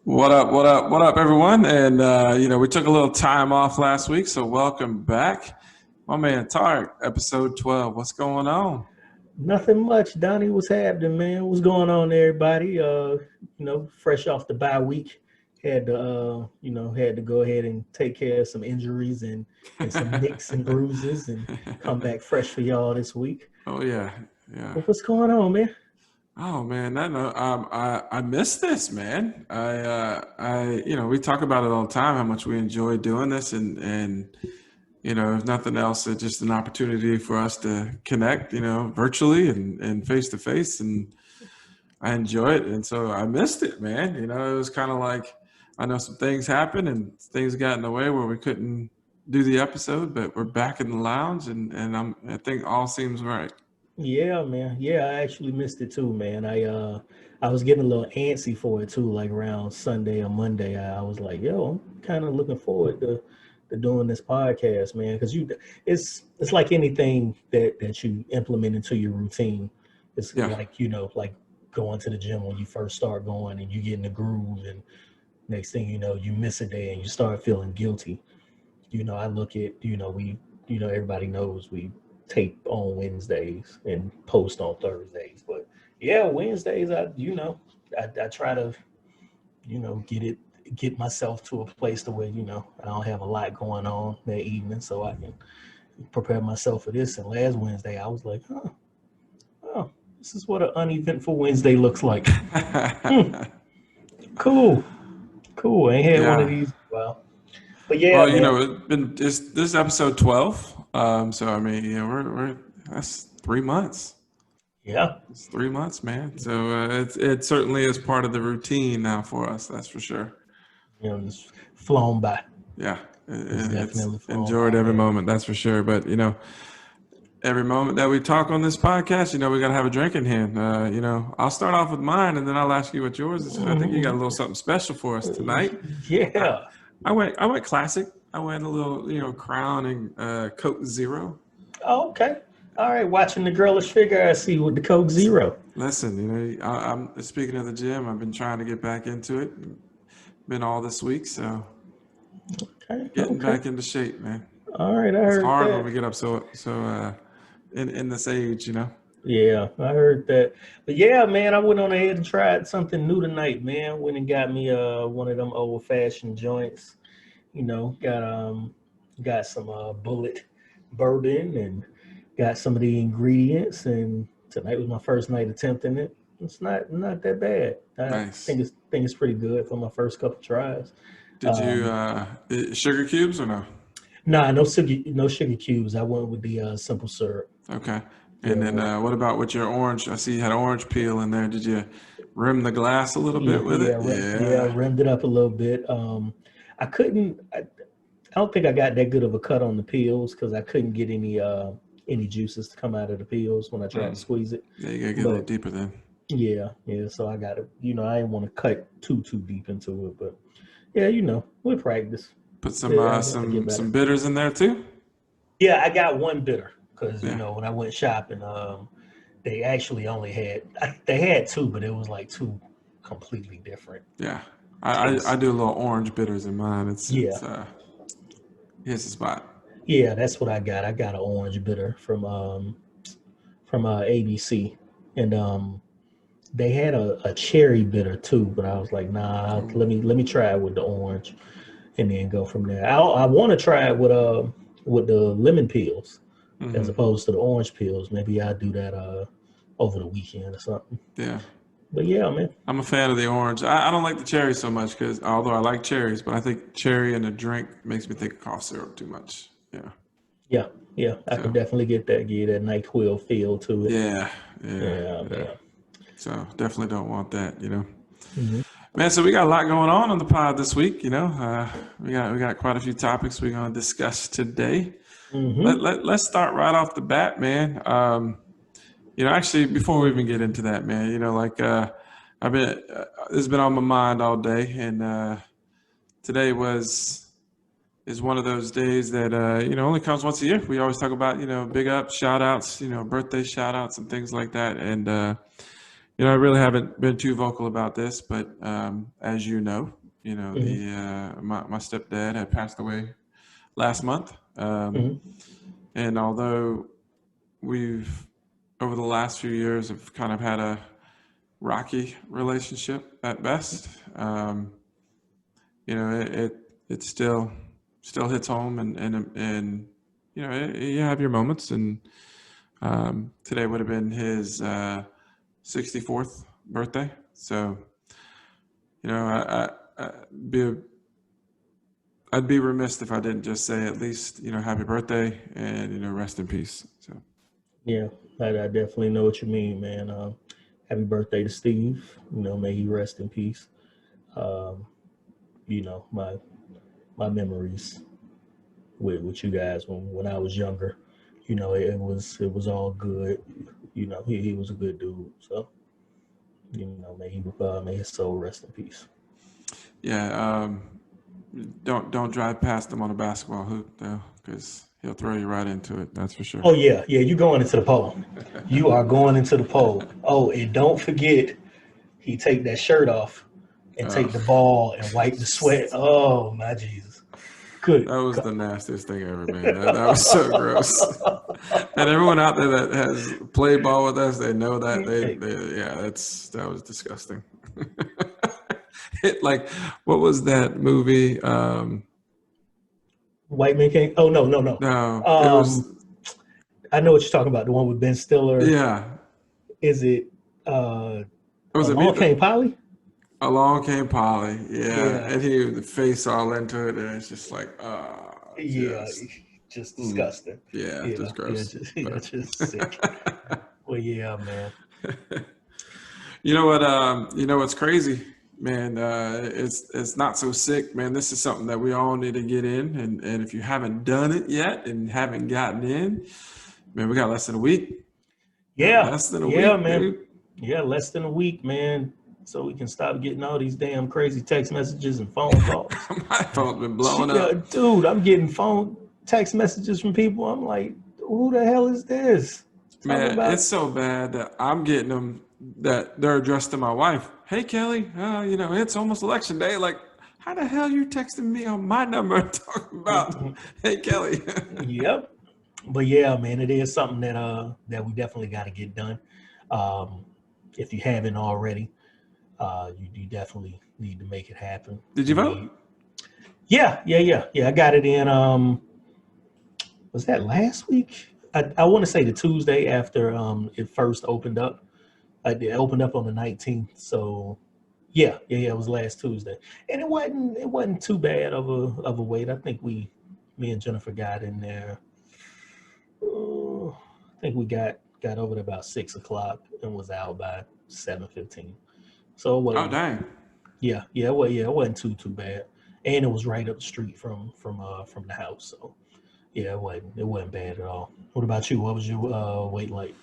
What up, what up, what up, everyone? And, we took a little time off last week, so welcome back. My man Tarik, episode 12. What's going on? Nothing much, Donnie. What's happening, man? What's going on, everybody? Fresh off the bye week, had to go ahead and take care of some injuries and some nicks and bruises, and come back fresh for y'all this week. Oh, yeah, yeah. But what's going on, man? Oh, man, I miss this, man. We talk about it all the time, how much we enjoy doing this. And if nothing else, it's just an opportunity for us to connect, virtually and face to face. And I enjoy it. And so I missed it, man. It was kind of like, I know some things happened and things got in the way where we couldn't do the episode, but we're back in the lounge and I think all seems right. Yeah, man. Yeah, I actually missed it too, man. I was getting a little antsy for it too, like around Sunday or Monday. I was like, yo, I'm kind of looking forward to doing this podcast, man, because it's like anything that you implement into your routine. It's Yeah. like, like going to the gym when you first start going and you get in the groove, and next thing you know, you miss a day and you start feeling guilty. I look at, everybody knows we tape on Wednesdays and post on Thursdays. But yeah, Wednesdays, I try to, get myself to a place to where, I don't have a lot going on that evening so I can prepare myself for this. And last Wednesday, I was like, oh, this is what an uneventful Wednesday looks like. Hmm, cool. Cool. I ain't had one of Yeah. these in a while. But yeah, Well, man. this is episode 12. So I mean, we're that's 3 months. Yeah. It's 3 months, man. So it certainly is part of the routine now for us. That's for sure. It's flown by. Yeah, It's it's definitely flown enjoyed by, every man. moment. That's for sure. But every moment that we talk on this podcast, we gotta have a drink in hand. I'll start off with mine, and then I'll ask you what yours is. I think you got a little something special for us tonight. I, Yeah. I went classic. I went a little, Crown and Coke Zero. Oh, okay. All right. Watching the girlish figure I see with the Coke Zero. Listen, I'm speaking of the gym. I've been trying to get back into it. Been all this week, so Okay. getting Okay. back into shape, man. All right. I It's heard hard when that. we get up so in this age. Yeah, I heard that. But yeah, man, I went on ahead and tried something new tonight, man. Went and got me one of them old fashioned joints. Got some bullet bourbon and got some of the ingredients, and tonight was my first night attempting it. It's not that bad. I Nice. think it's pretty good for my first couple tries. Did you Um, sugar cubes or no? nah, no sugar cubes. I went with the simple syrup. Okay. Yeah, And then well, what about with your orange? I see you had orange peel in there. Did you rim the glass a little bit with it? yeah, Yeah. rimmed it up a little bit. I couldn't. I don't think I got that good of a cut on the peels because I couldn't get any juices to come out of the peels when I tried to Mm. squeeze it. Yeah, you gotta get a little But deeper then. yeah. So I got to, I didn't want to cut too deep into it, but yeah, with practice, Put some yeah, I got to get some better. bitters in there too. Yeah, I got one bitter because Yeah. when I went shopping, they actually only they had two, but it was like two completely different Yeah. I tastes. do a little orange bitters in mine. Yeah, It's here's the spot. yeah, that's what I got. I got an orange bitter from ABC, and they had a cherry bitter too, but I was like, nah, Ooh. let me try it with the orange, and then go from there. I want to try it with the lemon peels as Hmm. opposed to the orange peels. Maybe I'll do that over the weekend or something. Yeah. But yeah, man. I'm a fan of the orange. I don't like the cherry so much because although I like cherries, but I think cherry in a drink makes me think of cough syrup too much. Yeah. Yeah, yeah, I could So definitely get that NyQuil feel to it. yeah, yeah, Yeah, yeah. man. So definitely don't want that. Hmm. Man, so we got a lot going on the pod this week. We got quite a few topics we're gonna discuss today. Hmm. Let's start right off the bat, man. Actually, before we even get into that, man, I've been this has been on my mind all day, and today is one of those days that only comes once a year. We always talk about big ups, shout outs, birthday shout outs and things like that. And I really haven't been too vocal about this, but as Hmm. my stepdad had passed away last month, Hmm. and although we've over the last few years have kind of had a rocky relationship at best, it still hits home, and you have your moments, and today would have been his 64th birthday, so you know I be I'd be remiss if I didn't just say at least happy birthday and rest in peace. So Yeah, I definitely know what you mean, man. Happy birthday to Steve. May he rest in peace. Um, my memories with you guys when I was younger, it was all good. He was a good dude. So may his soul rest in peace. yeah, don't drive past him on a basketball hoop though, because he'll throw you right into it. That's for sure. Oh yeah, yeah. You going into the pole? You are going into the pole. Oh, and don't forget, he take that shirt off and Uh, take the ball and wipe the sweat. Oh my Jesus! Good that was God. the nastiest thing ever, man. That was so gross. And everyone out there that has played ball with us, they know that yeah, that was disgusting. Like, what was that movie? White man can't. Oh no, no, no. No, it was, Um, I know what you're talking about. The one with Ben Stiller. yeah, Is it was it Along Came Polly? Along Came Polly, yeah, Yeah, and he the face all into it, and it's just like, yeah. just, Just mm, disgusting. yeah, Yeah, just yeah. gross. Just yeah, But just sick. Well, yeah, man. you know what? You know what's crazy, man? It's not so sick, man. This is something that we all need to get in, and if you haven't done it yet and haven't gotten in, man, we got less than a week. Got Yeah, less than a yeah, week, man. dude. Yeah, less than a week, man. So we can stop getting all these damn crazy text messages and phone calls. My phone's been blowing Yeah, up. dude, I'm getting phone text messages from people. I'm like, who the hell is this? Talking Man, it's about, so bad that I'm getting them that they're addressed to my wife. Hey, Kelly, it's almost election day. Like, how the hell you texting me on my number talking about, hey, Kelly? yep. But yeah, man, it is something that we definitely got to get done. Um, if you haven't already, you definitely need to make it happen. Did you We vote? need, yeah, yeah, yeah, yeah. I got it in. Was that last week? I want to say the Tuesday after it first opened up. It opened up on the 19th. So yeah, yeah, yeah. It was last Tuesday, and it wasn't too bad of a wait. I think me and Jennifer got in there. I think we got over to about 6 o'clock and was out by 7:15. So it Oh, wasn't. dang. Yeah, yeah, it wasn't too bad, and it was right up the street from the house. So yeah, it wasn't bad at all. What about you? What was your wait like?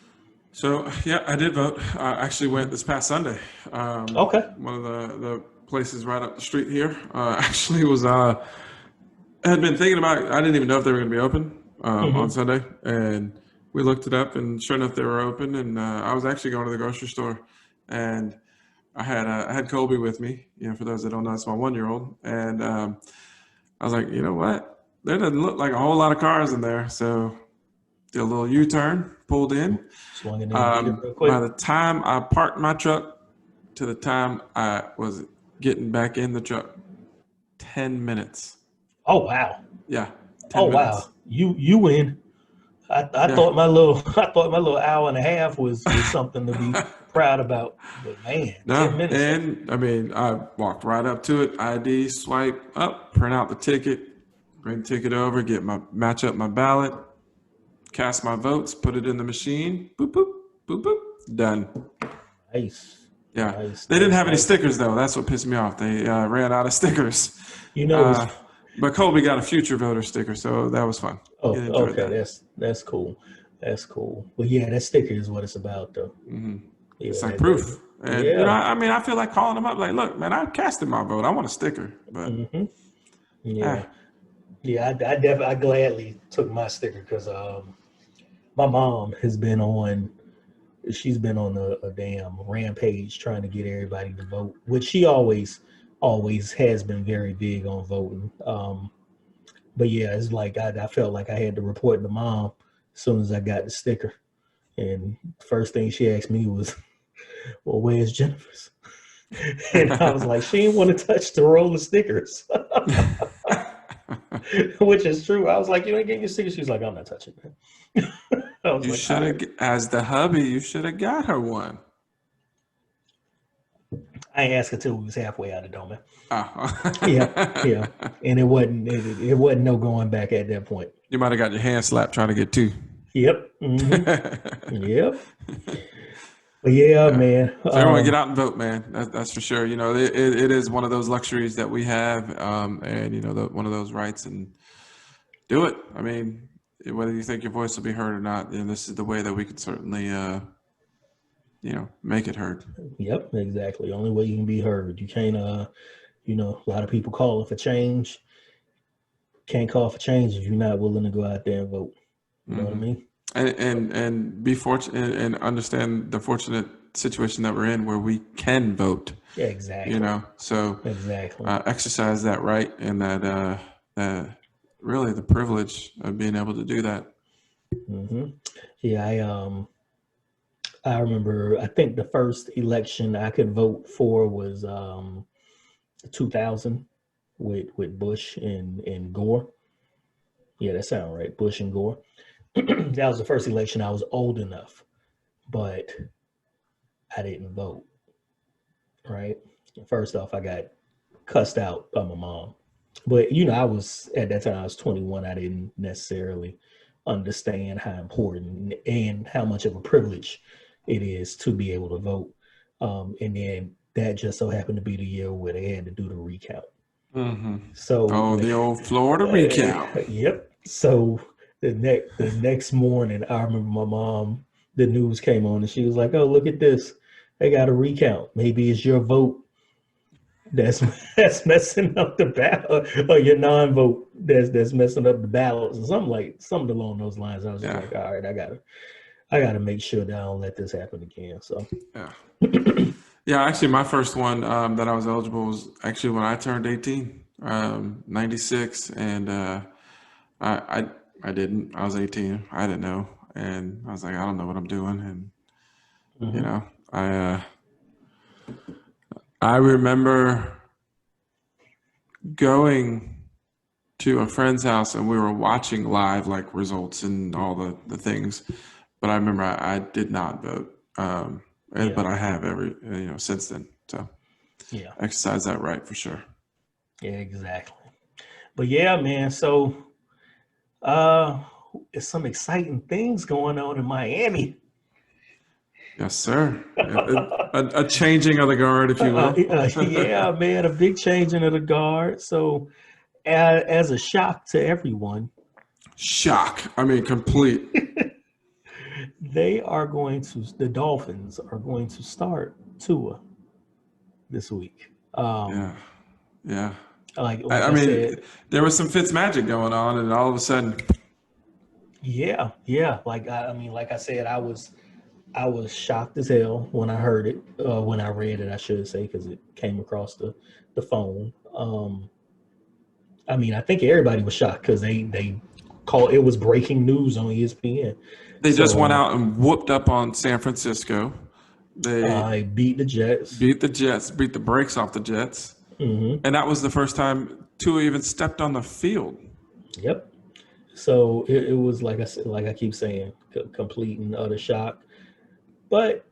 So, yeah, I did vote. I actually went this past Sunday. Okay. One of the places right up the street here actually was, I had been thinking about it. I didn't even know if they were going to be open on Hmm. Sunday. And we looked it up, and sure enough, they were open. And I was actually going to the grocery store, and I had Colby with me. For those that don't know, it's my 1 year old. And I was like, you know what? There doesn't look like a whole lot of cars in there. So did a little U-turn, pulled in. Swung it in, beat it real By quick. the time I parked my truck to the time I was getting back in the truck, 10 minutes. Oh wow. Yeah, Oh 10 wow. minutes. You win. I Yeah. thought my little I thought my little hour and a half was something to be proud about. But man, No, 10 minutes. and I mean, I walked right up to it, ID, swipe up, print out the ticket, bring the ticket over, match up my ballot, cast my votes, put it in the machine, boop, boop, boop, boop, done. Nice. Yeah. Nice, They didn't nice, have any nice. stickers, though. That's what pissed me off. They ran out of stickers. You know, Uh, it's but Colby got a future voter sticker, so that was fun. He oh, enjoyed okay. that. That's cool. That's cool. But yeah, that sticker is what it's about, though. It's Yeah, like proof. And, yeah. I mean, I feel like calling them up, like, look, man, I casted my vote. I want a sticker. But, Hmm. eh, Yeah, yeah. I gladly took my sticker because my mom has been on she's been on a damn rampage trying to get everybody to vote, which she always has been very big on voting. But yeah, it's like I felt like I had to report to mom as soon as I got the sticker. And first thing she asked me was, "Well, where's Jennifer's?" And I was like, "She didn't want to touch the roll of stickers," which is true. I was like, "You ain't getting your stickers." She's like, "I'm not touching that." I was You like, should "All have, right." as the hubby, you should have got her one. I ain't asked her till we was halfway out of Doma. Yeah, yeah, Oh. and it wasn't no going back at that point. You might have got your hand slapped trying to get two. Yep. Yep. But yeah, Yeah. man. So everyone get out and vote, man. That's for sure. You know, it is one of those luxuries that we have, and you know, one of those rights, and do it. I mean, whether you think your voice will be heard or not, and this is the way that we could certainly, you know, make it heard. Yep, exactly. Only way you can be heard. You can't a lot of people call for change. Can't call for change if you're not willing to go out there and vote. You know what I Hmm. mean? And be fortunate and understand the fortunate situation that we're in where we can vote. Yeah, You exactly. know, so Exactly. exercise that right and really the privilege of being able to do that. hmm Yeah, I remember I think the first election I could vote for was 2000 with Bush and Gore. Yeah, that sounds right. Bush and Gore. That was the first election I was old enough, but I didn't vote. Right. First off, I got cussed out by my mom. But I was at that time I was 21. I didn't necessarily understand how important and how much of a privilege it is to be able to vote. And then that just so happened to be the year where they had to do the recount. Hmm. So, Oh, the old Florida recount. yep. So the next morning, I remember my mom. The news came on, and she was like, "Oh, look at this! They got a recount. Maybe it's your vote that's that's messing up the ballot, or your non-vote that's messing up the ballots, or something along those lines." I was just Yeah, like, "All right, I gotta make sure that I don't let this happen again." So, yeah, yeah. Actually, my first one that I was eligible was actually when I turned 18, 96, and I, I I didn't. I was 18. I didn't know, and I was like, I don't know what I'm doing, and you hmm know, I remember going to a friend's house and we were watching live like results and all the things. But I remember I did not vote. yeah, But I have since then. So yeah, exercise that right for sure. yeah, exactly. But yeah, man. So, uh, it's some exciting things going on in Miami. Yes, sir. A changing of the guard, if you will. Yeah, man, a big changing of the guard. So, as a shock to everyone, Shock. I mean, complete. the Dolphins are going to start Tua this week. Yeah. Yeah. Like I, like I I mean, said, there was some Fitz magic going on, and all of a sudden, yeah, yeah. Like I said, I was shocked as hell when I heard it, when I read it, I should say, because it came across the phone. I think everybody was shocked because they called it was breaking news on ESPN. they just went So out and whooped up on San Francisco. They I beat the Jets. beat the Jets, beat the brakes off the Jets. hmm And that was the first time Tua even stepped on the field. Yep. So it was like I said, like I keep saying, complete and utter shock. But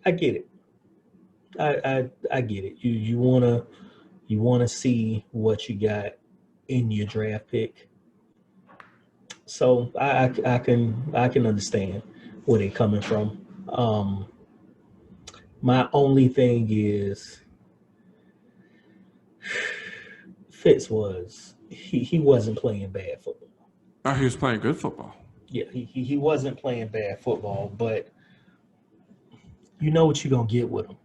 I get it. I get it. You wanna see what you got in your draft pick. So I can understand where they're coming from. My only thing is Fitz he wasn't playing bad football. Oh, he was playing good football. Yeah, he wasn't playing bad football, but you know what you're gonna get with him.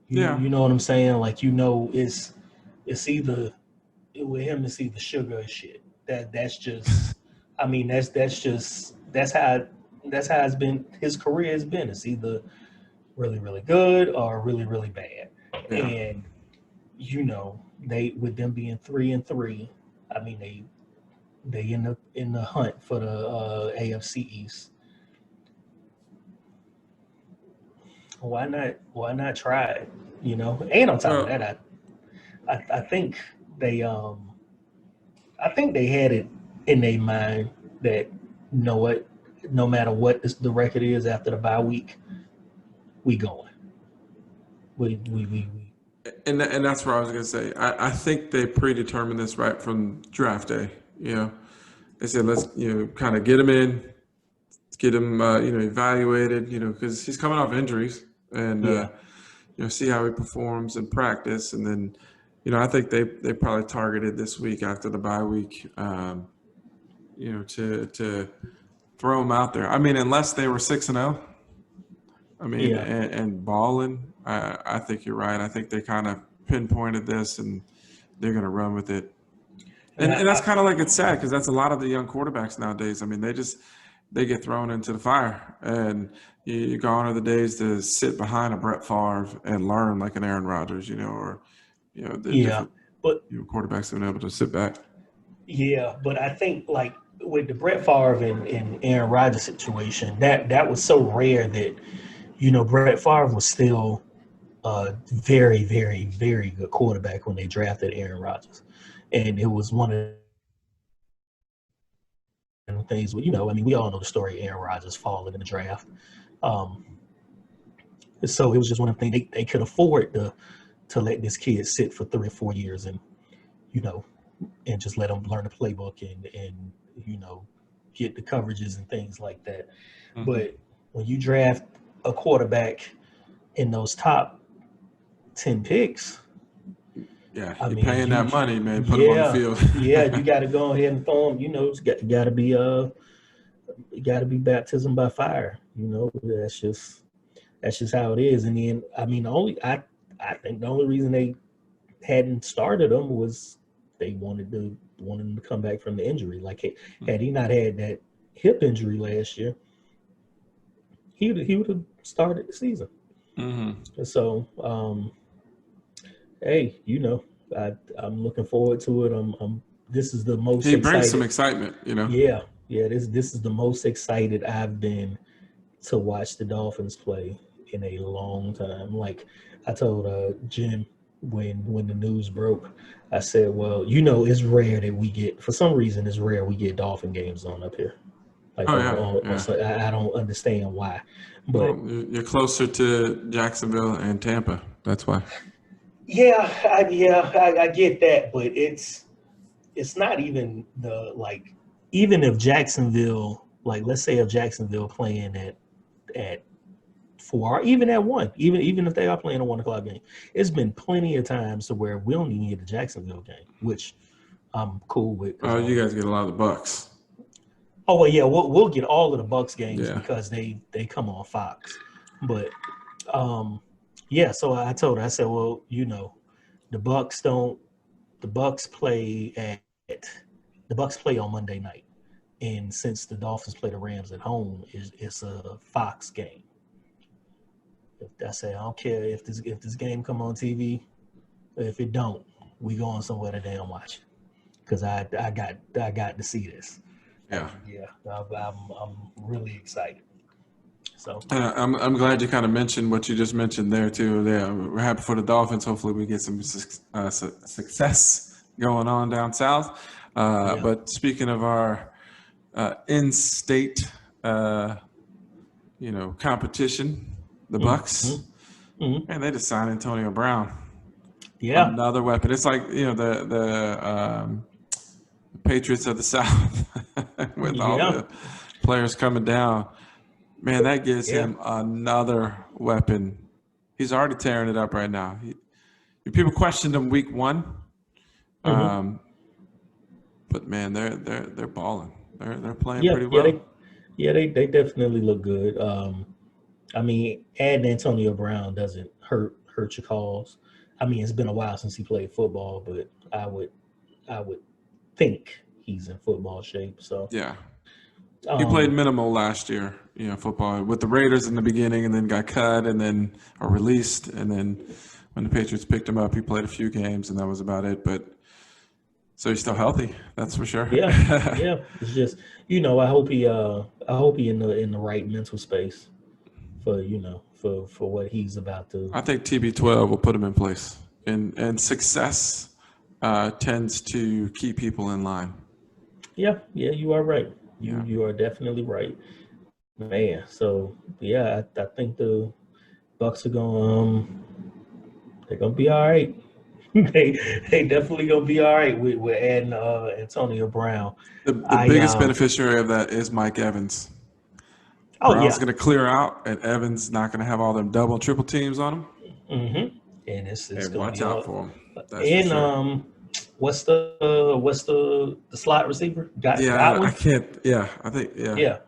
You Yeah. you know what I'm saying? Like it's either with him it's either sugar or shit. That's just that's how That's how it's been. His career has been. It's either really, really good or really, really bad. Yeah. And they with them being 3-3, I mean they in the hunt for the AFC East. Why not try it? And on top of Well, that, I think they I think they had it in their mind that what, no matter what the record is after the bye week, we going. We and that's what I was gonna say. I think they predetermined this right from draft day. You know, they said let's kind of get him in, get him evaluated. Because he's coming off injuries, and Yeah. see how he performs in practice, and then I think they probably targeted this week after the bye week. To throw him out there. I mean, unless they were 6-0. I mean, Yeah. and balling. I think you're right. I think they kind of pinpointed this, and they're going to run with it. And And that's kind of like it's sad because that's a lot of the young quarterbacks nowadays. I mean, they get thrown into the fire, and you gone are the days to sit behind a Brett Favre and learn like an Aaron Rodgers, or the yeah, different but quarterbacks have been able to sit back. but I think like with the Brett Favre and Aaron Rodgers situation, that was so rare that Brett Favre was still a very, very, very good quarterback when they drafted Aaron Rodgers, and it was one of the things. I mean, we all know the story. Aaron Rodgers falling in the draft. Um, so it was just one of the things they could afford to let this kid sit for 3 or 4 years and you know and just let him learn the playbook and get the coverages and things like that. Mm-hmm. But when you draft a quarterback in those top 10 picks, Yeah, I you're mean, paying that money, man. Put them on the yeah, field. yeah, you got to go ahead and throw them. It's got to be it got to be baptism by fire. That's just how it is. And then I mean, I think the only reason they hadn't started him was they wanted him to come back from the injury. Like had he not had that hip injury last year, he would have started the season. Mm-hmm. So hey, I'm looking forward to it. This is the most He brings some excited. excitement. Yeah. This is the most excited I've been to watch the Dolphins play in a long time. Like I told Jim when the news broke, I said, well, it's rare that we get, for some reason, it's rare we get Dolphin games on up here. Like Oh yeah, yeah. so I don't understand why, but Well, you're closer to Jacksonville and Tampa. That's why. I get that, but it's not even even if Jacksonville, like let's say if Jacksonville playing at 4 or even at 1, even if they are playing a 1 o'clock game, it's been plenty of times to where we don't even get a Jacksonville game, which I'm cool with because Oh, you guys get a lot of the Bucks. oh well, yeah, we'll get all of the Bucks games Yeah. because they come on Fox, but yeah. So I told her, I said, well, the Bucks don't the Bucks play the Bucks play on Monday night, and since the Dolphins play the Rams at home, it's a Fox game. I say I don't care if this game come on TV. If it don't, we going somewhere to damn watch because I got to see this. Yeah. Yeah, I'm really excited. So I'm glad you kind of mentioned what you just mentioned there too. Yeah, we're happy for the Dolphins. Hopefully, we get some success going on down south. yeah, But speaking of our in-state, competition, the mm-hmm, Bucks, mm-hmm. man, they just signed Antonio Brown, Yeah, another weapon. It's like the Patriots of the South with all yeah, the players coming down. Man, that gives yeah, him another weapon. He's already tearing it up right now. People questioned him week 1, mm-hmm. but man, they're balling. They're playing Yeah, pretty yeah. well. They definitely look good. I mean, adding Antonio Brown doesn't hurt your cause. I mean, it's been a while since he played football, but I would think he's in football shape. So Yeah, He played Um, minimal last year, football with the Raiders in the beginning, and then got cut, and then or released, and then when the Patriots picked him up, he played a few games, and that was about it. But so he's still healthy, that's for sure. yeah, yeah. It's just I hope he in the right mental space for for what he's about to. I think TB12 will put him in place, and success tends to keep people in line. Yeah, yeah. You are right. Yeah. You are definitely right, man. So yeah, I think the Bucks are going. They're gonna be all right. They definitely gonna be all right with adding Antonio Brown. The I biggest beneficiary of that is Mike Evans. Oh Brown's yeah. going to clear out, and Evans not going to have all them double and triple teams on him. Mm-hmm. And Hey, it's gonna watch be out all. for him. That's for And sure. what's the slot receiver? Yeah, I Godwin. can't. Yeah, I think. Yeah, Yeah,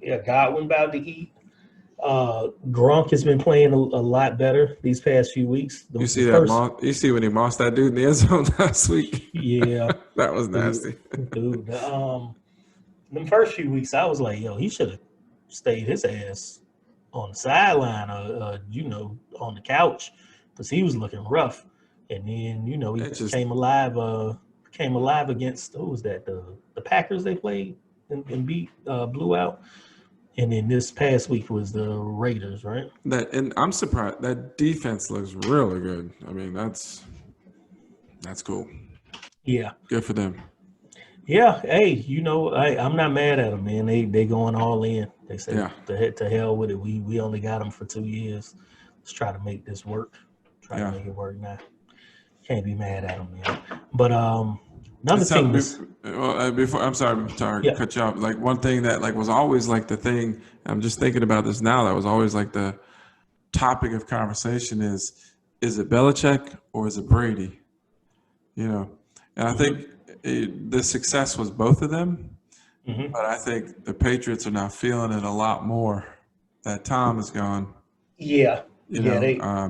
yeah. Godwin about to eat. Gronk has been playing a lot better these past few weeks. you The see that? first, You see when he mossed that dude in the end zone last week? yeah, That was dude, nasty. dude. The first few weeks, I was like, yo, he should have stayed his ass on the sideline or, on the couch because he was looking rough. And then, he It just came alive against, who was that? The Packers they played and beat, blew out. And then this past week was the Raiders, right? that, and I'm surprised that defense looks really good. I mean, that's cool. Yeah. Good for them. Yeah. Hey, I'm not mad at them, man. They going all in. They say Yeah, to hell with it. We only got them for 2 years. Let's try to make this work. Try to yeah. make it work now. Can't be mad at them, man. But It another team sounds that's before. I'm sorry, to yeah. cut you off. Like one thing that like was always like the thing. I'm just thinking about this now. That was always like the topic of conversation is it Belichick or is it Brady? You know, and I Hmm. think the success was both of them, Hmm. but I think the Patriots are now feeling it a lot more that Tom is gone. Yeah. Yeah.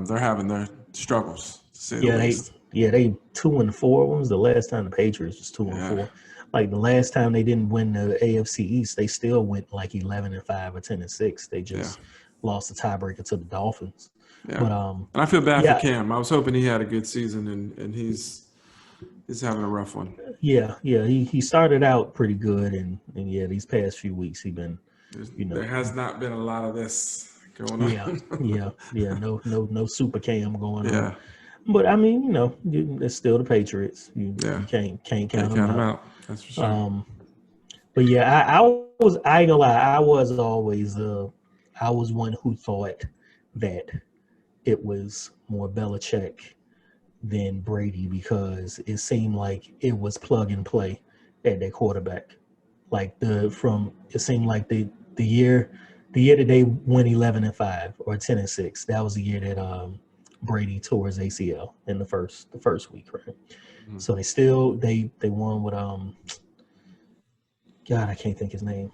They're having their struggles to say the Yeah, they least. yeah they 2-4. When was the last time the Patriots was two and Yeah, four? Like the last time they didn't win the AFC East, they still went like 11-5 or 10-6. They yeah, just lost the tiebreaker to the Dolphins. yeah. But And I feel bad for yeah, Cam. I was hoping he had a good season, and he's having a rough one. yeah. He started out pretty good, and yeah, these past few weeks he been, you There know, has not been a lot of this going yeah, on. yeah. No super cam going on. Yeah, But I mean, it's still the Patriots. yeah. You can't Can't count them count him out. out. That's for sure. Um, But yeah, I ain't gonna lie, I was one who thought that it was more Belichick than Brady because it seemed like it was plug and play at their quarterback. Like it seemed like the year that they went 11-5 or 10-6, that was the year that Brady tore his ACL in the first week, right? Mhm. So they won with God, I can't think his name.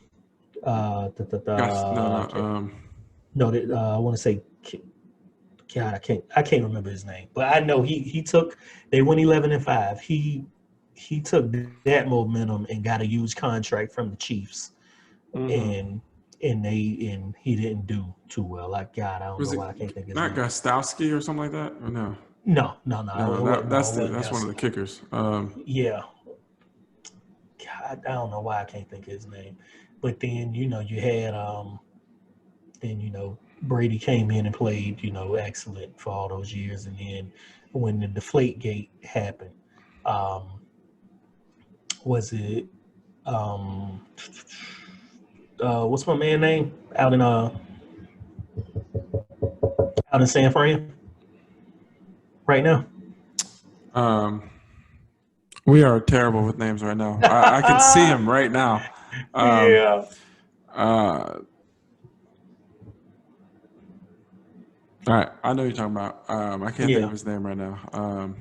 Guys, no, I no. can't. No, I want to say God. I can't remember his name, but I know he took. They went 11-5. He took that momentum and got a huge contract from the Chiefs, Mm-hmm. and and he didn't do too well. Like God, I don't Was know it why I can't think of his not name. Gostowski or something like that? Or no? No, No, it wasn't. No, it wasn't that's one of Gus. the kickers. Yeah, God, I don't know why I can't think of his name. But then you had then Brady came in and played excellent for all those years, and then when the Deflate Gate happened, um, was it um, what's my man name out in San Fran right now? um, we are terrible with names right now. I can see him right now. Um, Yeah, uh, all right, I know you're talking about. I can't think of yeah. his name right now.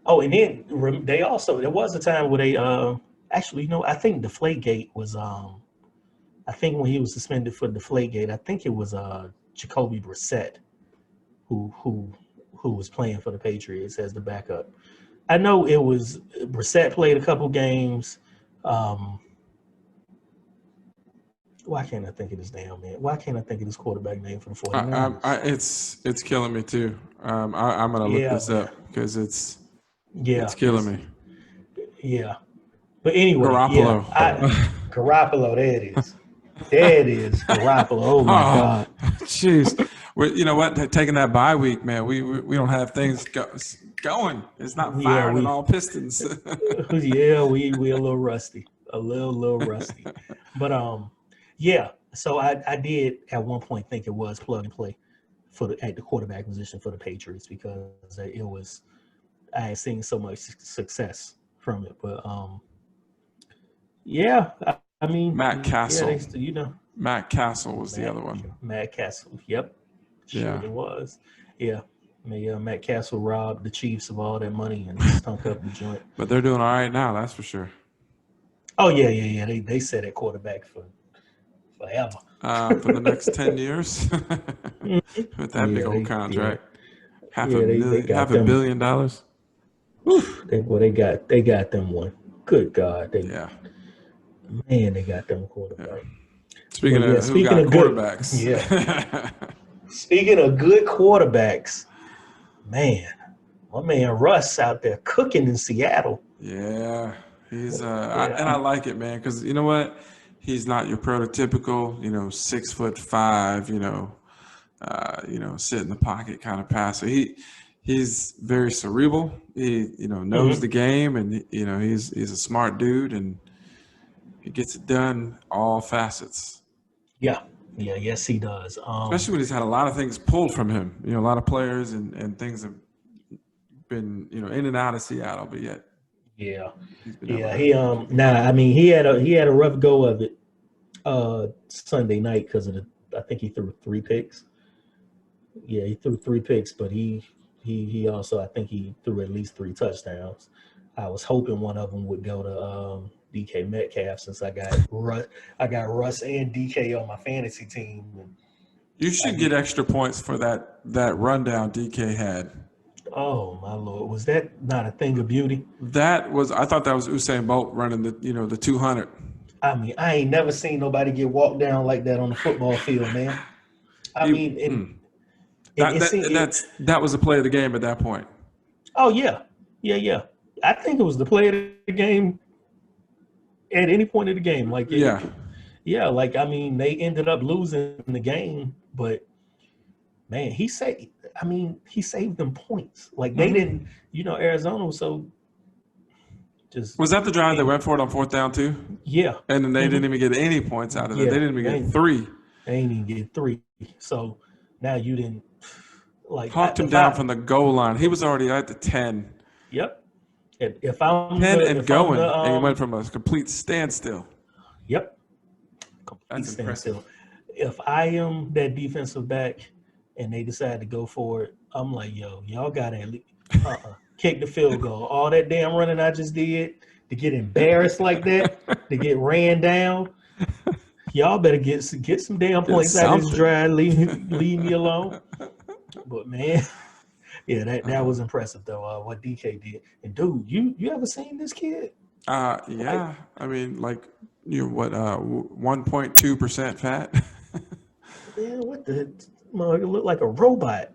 Oh, and then they also there was a time where they actually I think Deflate Gate was I think when he was suspended for Deflate Gate, I think it was Jacoby Brissett who who was playing for the Patriots as the backup. I know it was Brissett played a couple games. Um, Why can't I think of this damn man? Why can't I think of this quarterback name for the I, 49ers? it's killing me too. I'm gonna look Yeah, this man. up because it's Yeah, killing me. yeah. But anyway, yeah, Garoppolo. Garoppolo, there it is. There it is, Garoppolo. Oh my Oh, God. jeez. You know what? Taking that bye week, man. We don't have things going. It's not Yeah, firing on all pistons. yeah, we a little rusty. A little rusty. But yeah. So I did at one point think it was plug and play at the quarterback position for the Patriots because it was I had seen so much success from it. But yeah, I mean, Matt yeah, they Castle. still, you know, Matt Castle was the Matt other one. Matt Castle. Yep, Yeah, surely was. Yeah. Matt Castle robbed the Chiefs of all that money and stunk up the joint. but they're doing all right now. That's for sure. Oh yeah. They said at quarterback for forever. For the next 10 years with that big Yeah, old yeah, contract, they got half a them. billion dollars. Whew, they got them one. Good God, Yeah, they got them yeah. quarterback. Speaking But yeah, of who speaking got of good, quarterbacks, yeah, speaking of good quarterbacks, man, my man Russ out there cooking in Seattle. yeah, he's Yeah, and I like it, man, because you know what? He's not your prototypical, 6'5", sit in the pocket kind of passer. He's very cerebral. He knows the hmm game, and he's a smart dude, and he gets it done all facets. yes he does. Especially when he's had a lot of things pulled from him. A lot of players and things have been in and out of Seattle, but yet Yeah, he's been able yeah. to. I mean, he had a rough go of it Sunday night because of I think he threw 3 picks. Yeah, he threw 3 picks, but he also I think he threw at least 3 touchdowns. I was hoping one of them would go to DK Metcalf since I got Russ and DK on my fantasy team. And You I should get get extra points for that rundown DK had. oh my lord, was that not a thing of beauty? I thought that was Usain Bolt running the 200. I mean, I ain't never seen nobody get walked down like that on the football field, man. I He mean, that it that seemed it. that's that was the play of the game at that point. Oh yeah. I think it was the play of the game at any point of the game. Like Yeah. yeah, like I mean, they ended up losing the game, but man, he saved them points. Like they hmm didn't, Arizona was so just Was that the drive that went for it on fourth down too? yeah, And then they hmm didn't even get any points out of that. They yeah. didn't even They get ain't, three. they ain't even get 3. So now you didn't like Hawked him if down I from the goal line. He was already at the 10. yep. If I'm 10 the and if I'm going, the and he went from a complete standstill. yep, complete That's impressive. standstill. If I am that defensive back and they decide to go for it, I'm like, yo, y'all gotta at least kick the field goal. All that damn running I just did to get embarrassed like that, to get ran down, y'all better get some damn Get points out of this something. drive. Leave me alone. But man, yeah, that was impressive though. What DK did. And dude, you ever seen this kid? Like, Yeah. I mean, like you're what 1.2% fat. man, what the motherfucker look like a robot.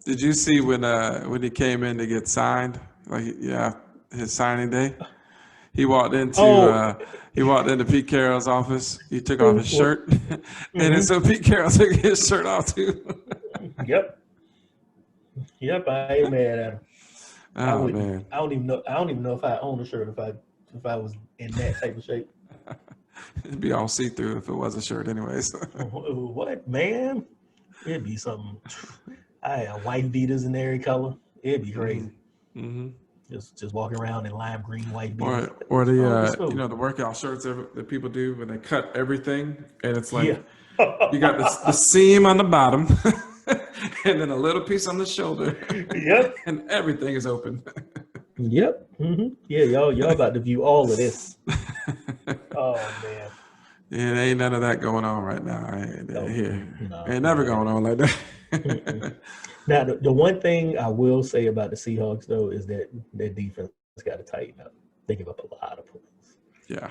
Did you see when he came in to get signed? Like yeah, his signing day. He walked into Oh, uh, he walked into Pete Carroll's office. He took off his what? shirt, and then so Pete Carroll took his shirt off too. Yep, I ain't mad at him. I Oh wouldn't. man, I don't even know if I own a shirt if I was in that type of shape. it'd be all see through if it was a shirt, anyways. What man? It'd be something. I had white beaters in every color. It'd be hmm crazy. hmm Just walking around in lime green white beaters. Or What's the wrong with this fool? the workout shirts that people do when they cut everything, and it's Yeah. like you got the seam on the bottom, and then a little piece on the shoulder, Yep. and everything is open. Yep. Yeah, y'all about to view all of this. Oh man. Yeah, there ain't none of that going on right now. Oh, Here, no, ain't never man. going on like Mm-mm. that. Now, the one thing I will say about the Seahawks, though, is that their defense got to tighten up. They give up a lot of points. Yeah,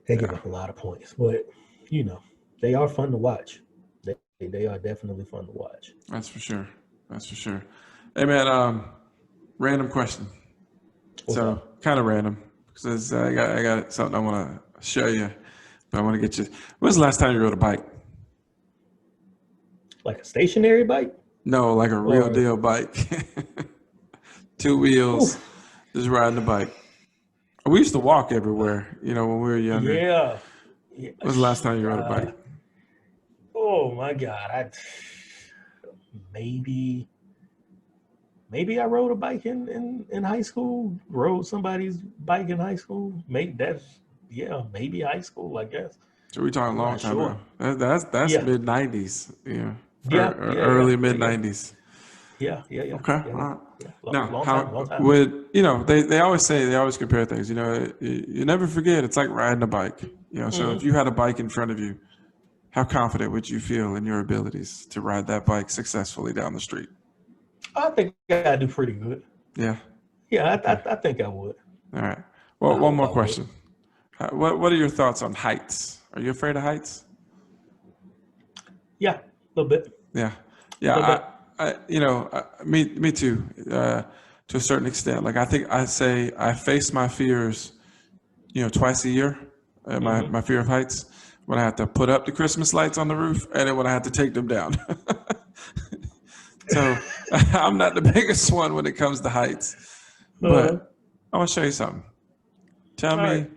They give yeah. up a lot of points. But you know, they are fun to watch. They are definitely fun to watch. That's for sure. That's for sure. Hey man, random question. What's So up? kind of random because I got something I want to show you, but I want to get you. When's the last time you rode a bike? Like a stationary bike? No, like a real Or deal bike. Two wheels, oof, just riding the bike. We used to walk everywhere, when we were younger. yeah. Yeah. When's the last time you rode a Uh, bike? oh my God. Maybe maybe I rode a bike in high school, rode somebody's bike in high school. Maybe maybe high school, I guess. So we talking I'm a long not time ago. sure. That's Yeah. mid '90s, Yeah, or yeah, yeah, early yeah, mid yeah. '90s. Yeah, yeah, yeah, Okay. yeah, All yeah. right. Yeah. Now, Long time, long how time. would they always say they always compare things. You never forget. It's like riding a bike. So if Mhm. you had a bike in front of you, how confident would you feel in your abilities to ride that bike successfully down the street? I think I do pretty good. Yeah. Yeah, Okay. I think I would. All right. Well, I one hope more I would. question. What are your thoughts on heights? Are you afraid of heights? Yeah, a little bit, a Yeah, yeah. little bit. Me too. To a certain extent, like I think I say I face my fears, twice a year. Hmm. My fear of heights when I have to put up the Christmas lights on the roof, and then when I have to take them down. So I'm not the biggest one when it comes to heights, Uh, but I want to show you something. Tell all right. me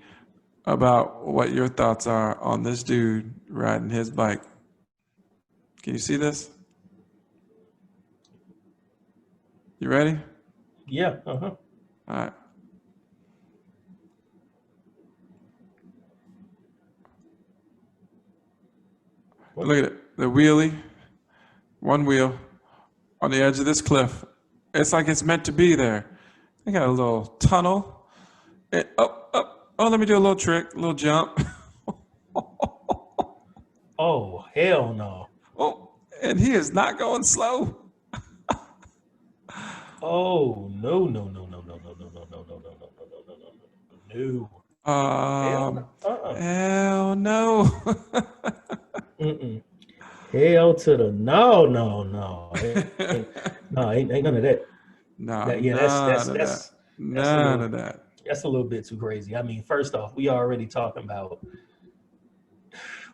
about what your thoughts are on this dude riding his bike. Can you see this? You ready? Yeah. Uh-huh. All right. What? Look at it. The wheelie, one wheel on the edge of this cliff. It's like it's meant to be there. They got a little tunnel. Oh, let me do a little trick, a little jump. Oh, hell no. Oh, and he is not going slow. Oh, no, no, no, no, no, no, no, no, no, no, no, no, no, no, no, no, no. No. Hell no. Um, Uh-uh. hell no. Mm-mm. Hell to the no, no, no. Ain't none of that. No, That yeah, none of that. that's a None little of that. that's a little bit too crazy. I mean, first off, we already talking about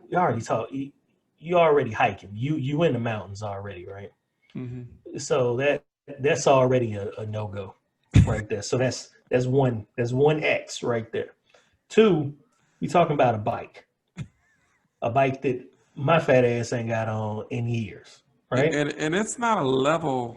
we already talk you already hiking. You in the mountains already, right? Hmm. So that's already a no go right there. So that's one X right there. Two, we talking about a bike that my fat ass ain't got on in years, right? And it's not a level,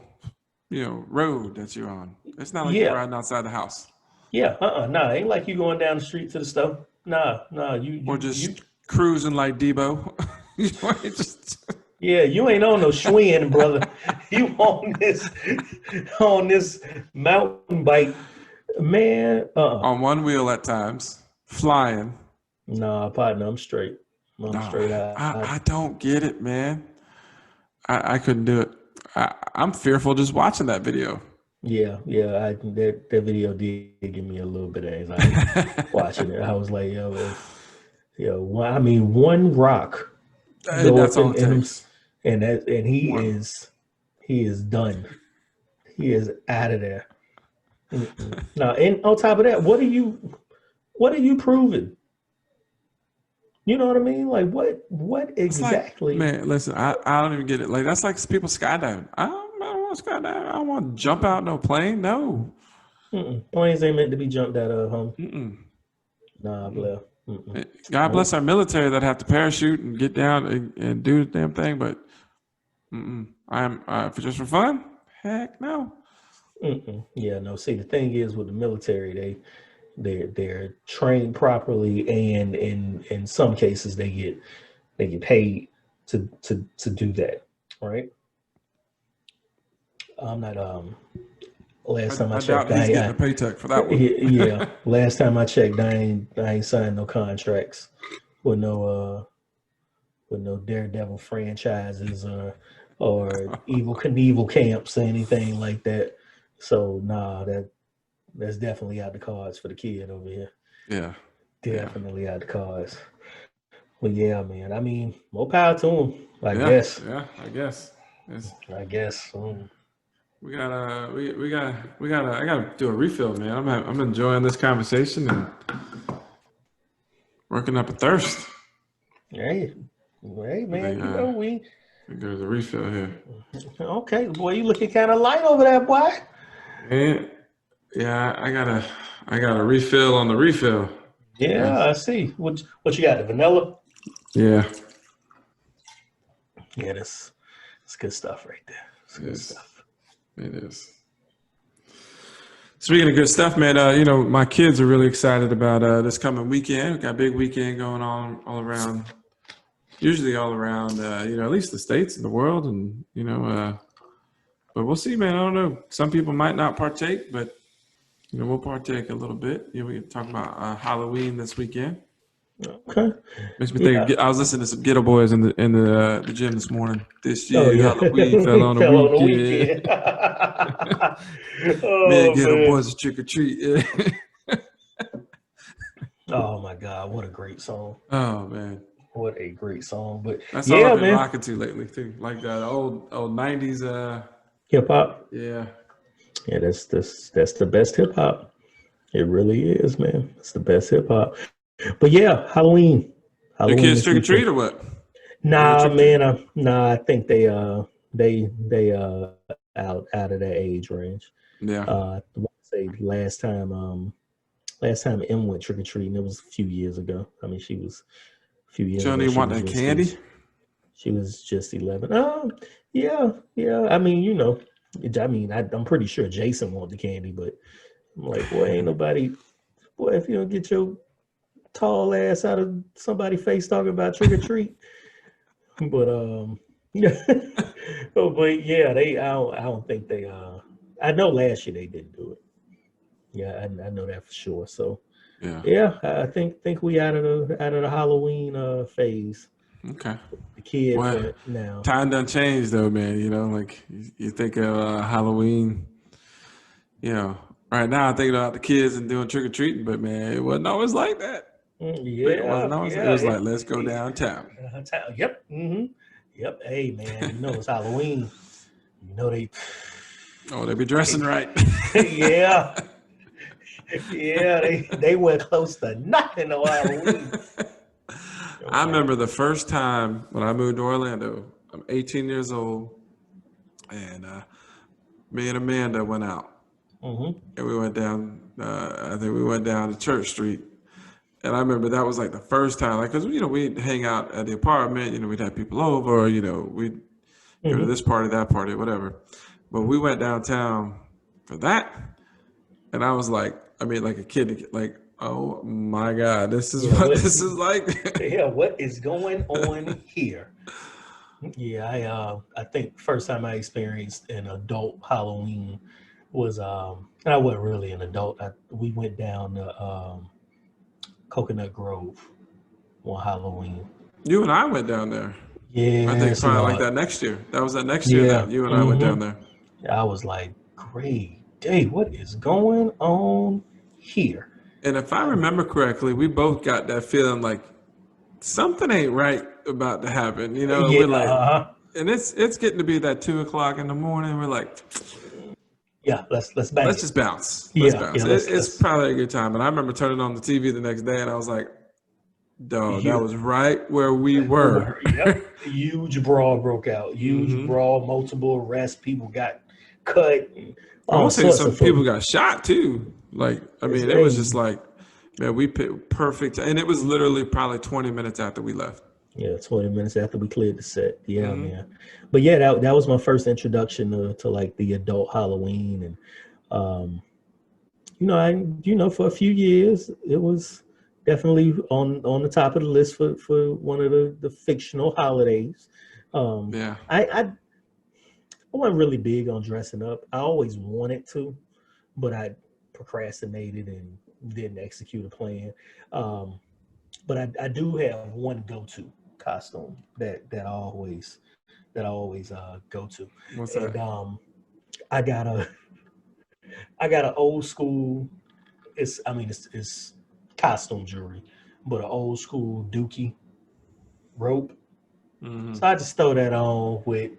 road that you're on. It's not like you're Yeah, riding outside the house yeah, nah, ain't like you going down the street to the store. Nah, or you, just cruising like Debo. You ain't just yeah, you ain't on no Schwinn, brother. You on this mountain bike, man. on one wheel at times, flying. Nah, partner, I'm straight. I'm No, straight. I don't get it, man. I couldn't do it. I'm fearful just watching that video. Yeah. That video did give me a little bit of anxiety watching it. I was like, yo, I mean, one rock And go that's up all it in him, takes. and One. he is done. He is out of there. Mm-mm. Now, and on top of that, what are you proving? You know what I mean? Like what It's like, exactly? man, listen, I don't even get it. Like that's like people skydiving. I don't want to skydive. I don't want to jump out no plane. No. Mm-mm. Planes ain't meant to be jumped out of, home. Mm-mm. Nah, Blair. Mm-mm. God bless Nope. our military that have to parachute and get down and do the damn thing, but I'm for just for fun. Heck no. Mm-mm. Yeah, no. See, the thing is with the military, they're trained properly, and in some cases they get paid to do that. Right? I'm not. Last time I I doubt checked, he's getting a paycheck for that one. yeah. Last time I checked, I ain't signed no contracts with no Daredevil franchises or Evil Knievel camps or anything like that. So nah, that's definitely out the cards for the kid over here. Yeah. Yeah. Definitely out the cards. But yeah, man. I mean, more power to him. I Yeah, guess. yeah. I guess it's, I guess. we gotta. I gotta do a refill, man. I'm enjoying this conversation and working up a thirst. Hey, hey, I man. think You know we. I think there's a refill here. Okay, boy, you looking kind of light over there, boy. And yeah, I gotta refill on the refill. Yeah, Yes. I see. What you got? The vanilla? Yeah, Yeah, that's good stuff right there. It's it good is. stuff. It is. Speaking of good stuff, man, my kids are really excited about this coming weekend. We got a big weekend going on all around, usually all around, at least the states and the world, and but we'll see, man. I don't know. Some people might not partake, but we'll partake a little bit. We can talk about Halloween this weekend. Okay. Makes me think. Yeah. I was listening to some Ghetto Boys in the gym this morning. This Oh year, yeah. Halloween fell on a Fell on the weekend. weekend. Me and Oh Ghetto man. Boys trick or treat. Oh my God, what a great song. Oh man. What a great song. But That's all I've yeah, been man. rocking to lately too. Like that old '90s. Hip hop. Yeah. Yeah, that's the best hip hop. It really is, man. It's the best hip hop. But yeah, Halloween. Your Halloween kids this trick or weekend. treat or what? They go Nah, trick or treat. man. I think they out of that age range. Yeah. I want to say last time M went trick or treating, it was a few years ago. I mean, she was a few She years don't ago. even want that candy. She was just 11. Yeah, yeah. I mean, I'm pretty sure Jason wanted the candy, but I'm like, boy, ain't nobody. Boy, if you don't get your tall ass out of somebody's face talking about trick or treat, but yeah, oh, but yeah, I don't think they. I know last year they didn't do it. Yeah, I know that for sure. So Yeah. yeah, I think we out of the Halloween phase. Okay. The kid Well, for now. time done changed though, man. Like you think of Halloween. You know, right now I'm thinking about the kids and doing trick or treating, but man, it wasn't always like that. It Yeah, wasn't always. It yeah, was like, it, let's go it, downtown. yep, yep. Hey, man, it's Halloween. They, Oh, they be dressing they right. yeah, yeah, they went close to nothing on Halloween. I Oh, remember the first time when I moved to Orlando. I'm 18 years old, and me and Amanda went out, mm-hmm, and we went down. I think we went down to Church Street, and I remember that was like the first time, like, cause we'd hang out at the apartment. We'd have people over. We'd go to mm-hmm. this party, that party, whatever. But we went downtown for that, and I was like, I mean, like a kid, like, oh my God, this is Yeah, what what? this is like. Yeah, what is going on here? Yeah, I think first time I experienced an adult Halloween was I wasn't really an adult. We went down to Coconut Grove on Halloween. You and I went down there. I think Yes, probably like Lord. that next year. That was that next year Yeah. that you and I went down there. I was like, great day. What is going on here? And if I I mean, remember correctly, we both got that feeling like something ain't right about to happen. yeah, We're like, and it's getting to be that 2 o'clock in the morning. We're like, yeah. Let's bang let's it. just bounce. Let's Yeah, yeah. bounce. Let's It's let's. probably a good time. And I remember turning on the TV the next day, and I was like, dog, that You, was right where we were. yep. Huge brawl broke out. Huge Hmm. brawl. Multiple arrests. People got cut. And I all want to say sorts some of people food. got shot too. Like, I mean, it was just Hey, like, man, we picked perfect, and it was literally probably 20 minutes after we left. yeah, 20 minutes after we cleared the set. Yeah, Hmm. man. But yeah, that was my first introduction to like the adult Halloween. And um, for a few years, it was definitely on the top of the list for one of the fictional holidays. Um, Yeah. I wasn't really big on dressing up. I always wanted to, but I procrastinated and didn't execute a plan. Um, but I do have one go-to costume that I always go to, What's and that? I got a I got an old school. It's costume jewelry, but an old school Dookie. rope. Mm-hmm. So I just throw that on with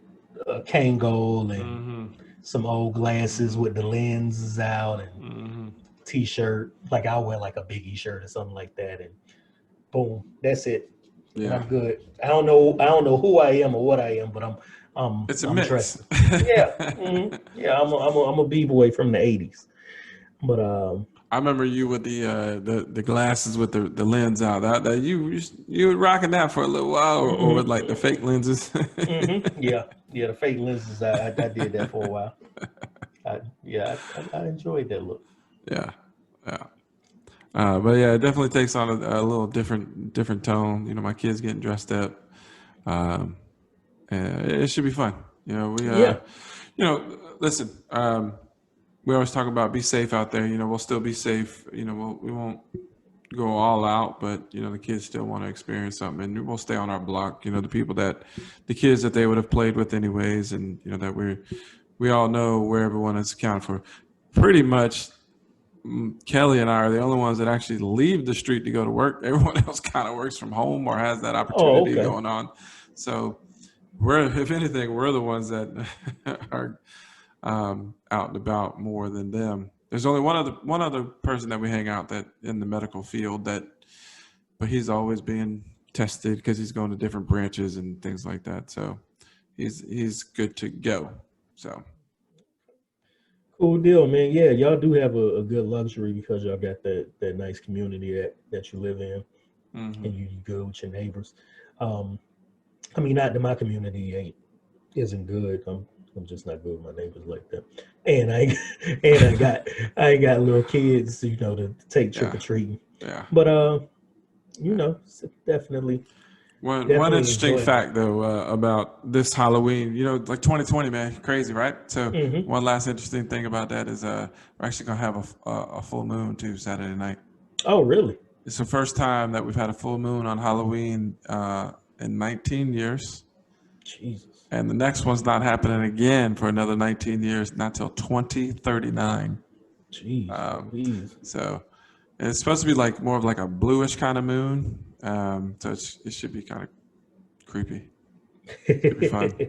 a Kangol and Mm-hmm. some old glasses Mm-hmm. with the lenses out and Mm-hmm. t-shirt. Like I'll wear like a Biggie shirt or something like that, and boom, that's it. And Yeah. I'm good. I don't know who I am or what I am, but It's a I'm mix. dressing. Yeah. Yeah, I'm a B-boy from the 80s. But I remember you with the glasses with the lens out. That you were rocking that for a little while, or with like the fake lenses. yeah, yeah, the fake lenses, I did that for a while. I enjoyed that look. Yeah, yeah. But yeah, it definitely takes on a little different tone. You know, my kids getting dressed up. Um, and it should be fun. You know, Yeah. listen. We always talk about be safe out there. You know, we'll still be safe. You know, we won't go all out, but you know, the kids still want to experience something, and we'll stay on our block. You know, the kids that they would have played with anyways, and you know that we all know where everyone is accounted for. Pretty much, Kelly and I are the only ones that actually leave the street to go to work. Everyone else kind of works from home or has that Oh, opportunity okay. going on. So if anything, we're the ones that are out and about more than them. There's only one other person that we hang out that in the medical field but he's always being tested because he's going to different branches and things like that. So he's good to go. So Cool deal, man. Yeah, y'all do have a good luxury because y'all got that nice community that you live in, hmm and you good with your neighbors. Um, I mean, not that my community isn't good. I'm just not good with my neighbors like that. And I and I ain't got little kids, to take trick yeah, or treating. yeah. But Yeah. it's definitely One definitely interesting enjoyable. fact though about this Halloween, you know, like 2020, man, crazy, right? So Hmm. one last interesting thing about that is we're actually gonna have a full moon too Saturday night. Oh, really? It's the first time that we've had a full moon on Halloween in 19 years, Jesus. and the next one's not happening again for another 19 years, not till 2039. Jeez Um, Louise. so and it's supposed to be like more of like a bluish kind of moon. So it should be kind of creepy. Should be fun. Yeah.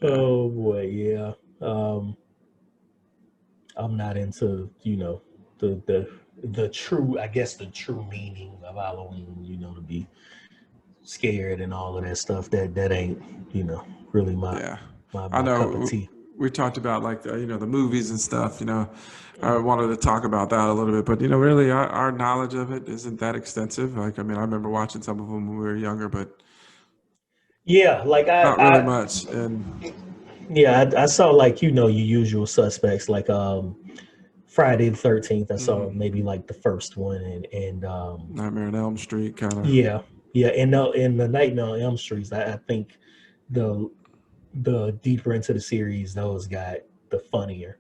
Oh boy, yeah. Um, I'm not into, the true, I guess the true meaning of Halloween, to be scared and all of that stuff. That ain't, really my Yeah, my I my cup of know. tea. We talked about like the movies and stuff. You know, I wanted to talk about that a little bit, but you know, really, our knowledge of it isn't that extensive. Like, I mean, I remember watching some of them when we were younger, but Yeah, like not really much. And I saw, like, your usual suspects, like Friday the 13th. I saw mhm, maybe like the first one, and Nightmare on Elm Street, kind of. yeah, yeah, and no, in the Nightmare on Elm Streets, I think the the deeper into the series those got, the funnier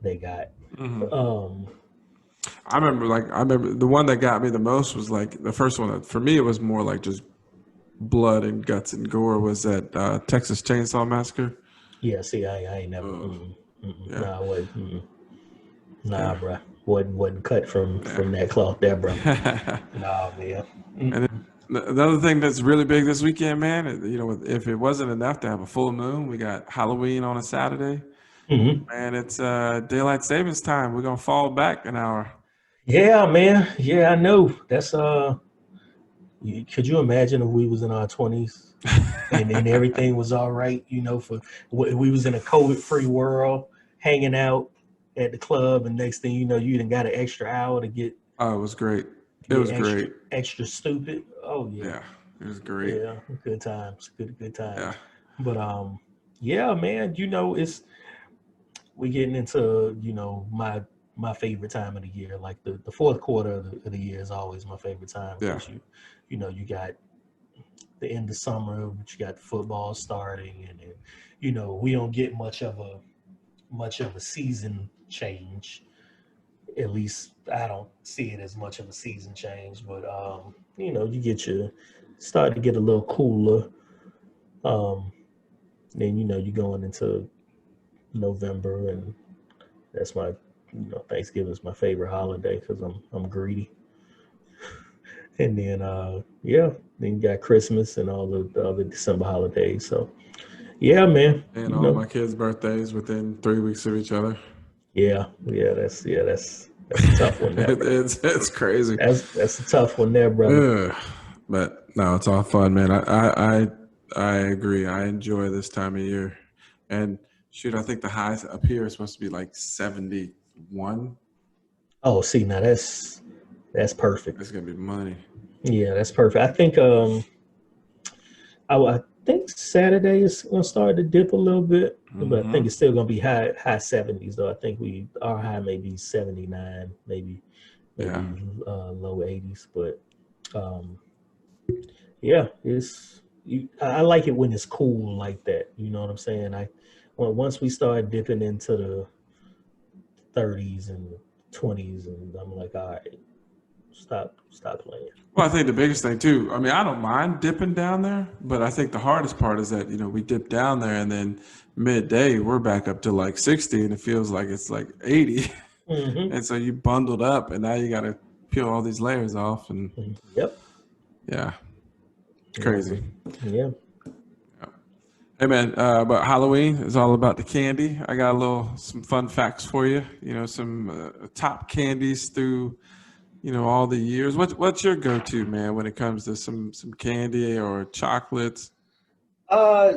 they got. hmm Um, I remember the one that got me the most was like the first one. That, for me, it was more like just blood and guts and gore. Was that Texas Chainsaw Massacre? yeah, see, I ain't never, Oh, yeah, nah, what, nah, yeah, bruh, wasn't cut from that cloth there, brother. yeah. Nah, man. And Mm-mm. another thing that's really big this weekend, man, you know, if it wasn't enough to have a full moon, we got Halloween on a Saturday, Hmm. and it's daylight savings time. We're gonna fall back an hour. Yeah, man. Yeah, I know. That's could you imagine if we was in our 20s and everything was all right? For we was in a COVID-free world, hanging out at the club, and next thing you know, you done got an extra hour to get Oh, it was great. to It get was extra great. extra stupid. Oh yeah, Yeah, it was great. yeah, good times, good Yeah. times. But yeah, man. It's we getting into my favorite time of the year. Like the fourth quarter of the year is always my favorite time Yeah. because you got the end of summer, but you got football starting, and then, we don't get much of a season change. At least I don't see it as much of a season change, but you get your start to get a little cooler. Um, then you going into November, and that's my Thanksgiving is my favorite holiday because I'm greedy. And then yeah, then you got Christmas and all the other December holidays. So yeah, man, And you all know, my kids' birthdays within 3 weeks of each other. that's a tough one there, bro. It's crazy. That's a tough one there, brother. Ugh. But no, it's all fun, man. I agree. I enjoy this time of year. And shoot, I think the highs up here is supposed to be like 71. Oh, see, now that's perfect. It's gonna be money. Yeah, that's perfect. I think I think Saturday is gonna start to dip a little bit, but I think Hmm. it's still gonna be high seventies though. I think our high may be 79, Yeah. maybe low eighties, but um, yeah, I like it when it's cool like that. You know what I'm saying? Once we start dipping into the 30s and 20s, and I'm like, all right, stop playing. Well, I think the biggest thing too. I mean, I don't mind dipping down there, but I think the hardest part is that we dip down there and then midday we're back up to like 60, and it feels like it's like 80, Hmm. and so you bundled up, and now you got to peel all these layers off, and Yep. yeah, it's Yeah. crazy. Yeah. Hey man, but Halloween is all about the candy. I got some fun facts for you. Some top candies through all the years. What's your go-to, man, when it comes to some candy or chocolates? Uh,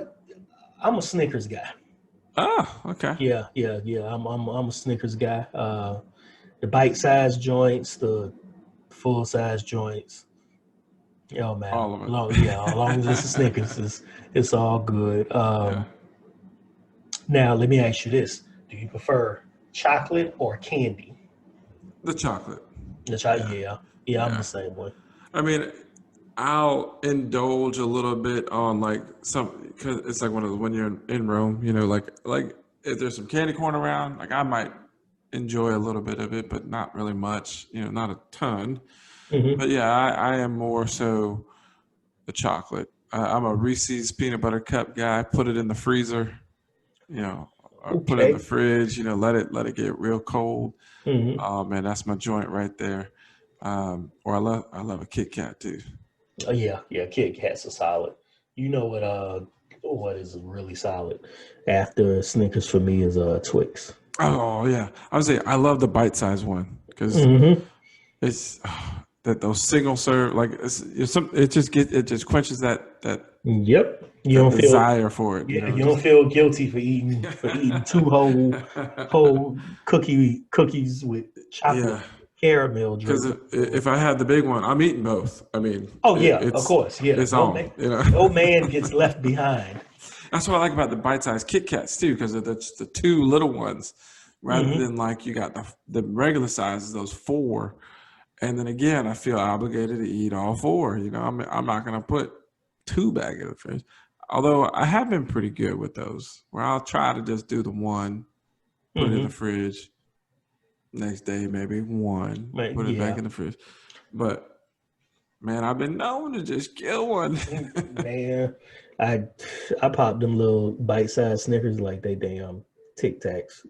I'm a Snickers guy. Oh, okay. Yeah. I'm a Snickers guy. The bite-sized joints, the full-size joints. Yo, man. All of As long as it's a it. Snickers, it's all good. Yeah, Now let me ask you this: do you prefer chocolate or candy? the chocolate. Yeah, Yeah, I'm the yeah. same way. I mean, I'll indulge a little bit on like some because it's like one of the when you're in Rome, like if there's some candy corn around, like I might enjoy a little bit of it, but not really much, not a ton. Hmm. But yeah, I am more so the chocolate. I'm a Reese's peanut butter cup guy. Put it in the freezer, or put it in the Okay. fridge. Let it get real cold. Hmm. Oh man, that's my joint right there. Or I love a Kit Kat too. Oh, yeah. Kit Kat's a solid. You know what is really solid after Snickers for me is Twix. Oh yeah, I would say I love the bite size one because Hmm. it's that those single serve like it just quenches that Yep. that desire for it. You don't Just feel guilty for eating two whole cookies with chocolate yeah. caramel Because draped over it. if I had the big one, I'm eating both. I mean, Oh yeah, of course. Yeah. it's on. No man gets left behind. That's what I like about the bite-sized Kit Kats too, because it's the two little ones, rather Hmm. than like you got the regular sizes, those four. And then again, I feel obligated to eat all four. I'm not gonna put two back in the fridge. Although I have been pretty good with those, where I'll try to just do the one, put it in the Hmm. fridge. Next day, maybe one, But put it back yeah, in the fridge. But man, I've been known to just kill one. man, I I popped them little bite-sized Snickers like they damn Tic Tacs.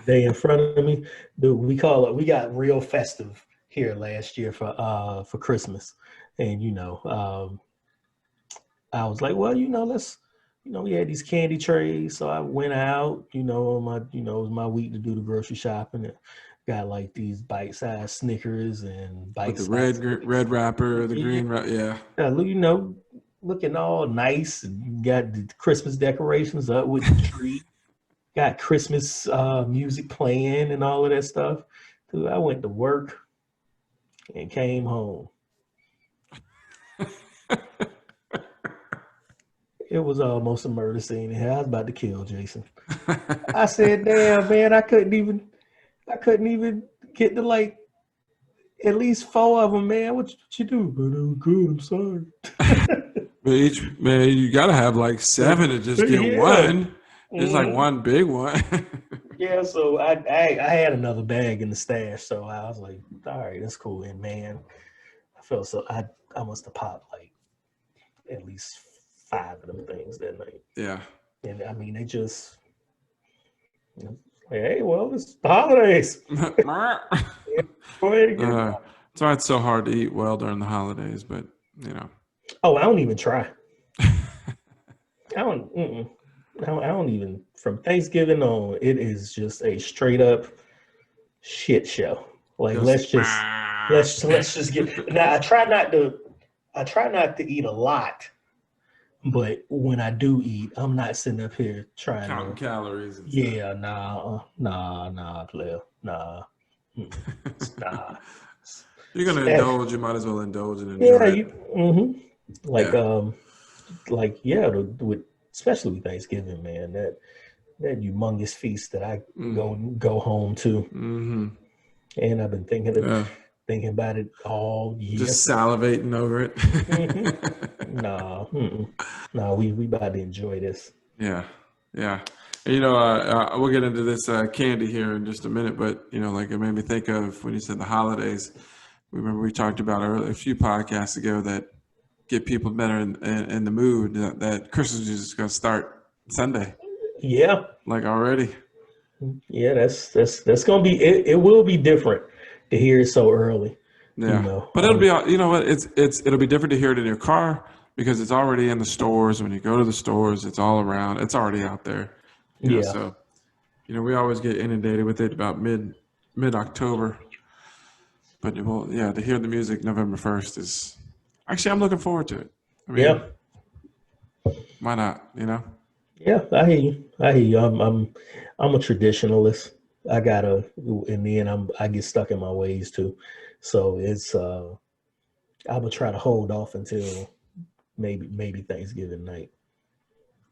They in front of me. Dude, we got real festive here last year for Christmas. And I was like, well, let's we had these candy trays. So I went out, it was my week to do the grocery shopping and got like these bite-sized Snickers and With the bite-sized Twix. red wrapper, the Yeah, green wrap, yeah. looking all nice and got the Christmas decorations up with the tree. Got Christmas music playing and all of that stuff. Dude, I went to work and came home. It was almost a murder scene. I was about to kill Jason. I said, "Damn, man, I couldn't even get to like at least four of them, man. What you do?" But it was good. I'm sorry. But each man, you gotta have like seven to just get Yeah. one. It's like Mhm. one big one. Yeah, so I had another bag in the stash, so I was like, all right, that's cool. And man, I felt so I must have popped like at least five of them things that night. Yeah. And I mean, they just like, hey, well, it's the holidays. Yeah, go ahead and get it. So it's so hard to eat well during the holidays, but you know. Oh, I don't even try. I don't. Mm-mm. I don't even. From Thanksgiving on, it is just a straight up shit show. Like Just let's just get. Now I try not to eat a lot, but when I do eat, I'm not sitting up here trying counting to. calories and stuff. Yeah, nah, player, nah, nah. You're gonna indulge. You might as well indulge and Yeah, enjoy it. you. Like Yeah. yeah, with especially with Thanksgiving, man. That humongous feast that I go home to, Mm-hmm. and I've been Yeah. thinking about it all year. Just salivating over it. hmm Nah, nah, we about to enjoy this. Yeah. Yeah. And, we'll get into this candy here in just a minute, but like it made me think of when you said the holidays. Remember we talked about a few podcasts ago that get people better in the mood. That Christmas is just going to start Sunday, Yeah, like already. yeah, that's gonna be it. It will be different to hear it so early. You Yeah, know, but it'll be what it'll be different to hear it in your car because it's already in the stores. When you go to the stores, it's all around. It's already out there. yeah, So we always get inundated with it about mid October. But yeah, to hear the music November 1st is actually I'm looking forward to it. I yeah, mean, why not? yeah. I hear you. I hear you. I'm a traditionalist. I gotta in the end I get stuck in my ways too. So it's I would try to hold off until maybe Thanksgiving night.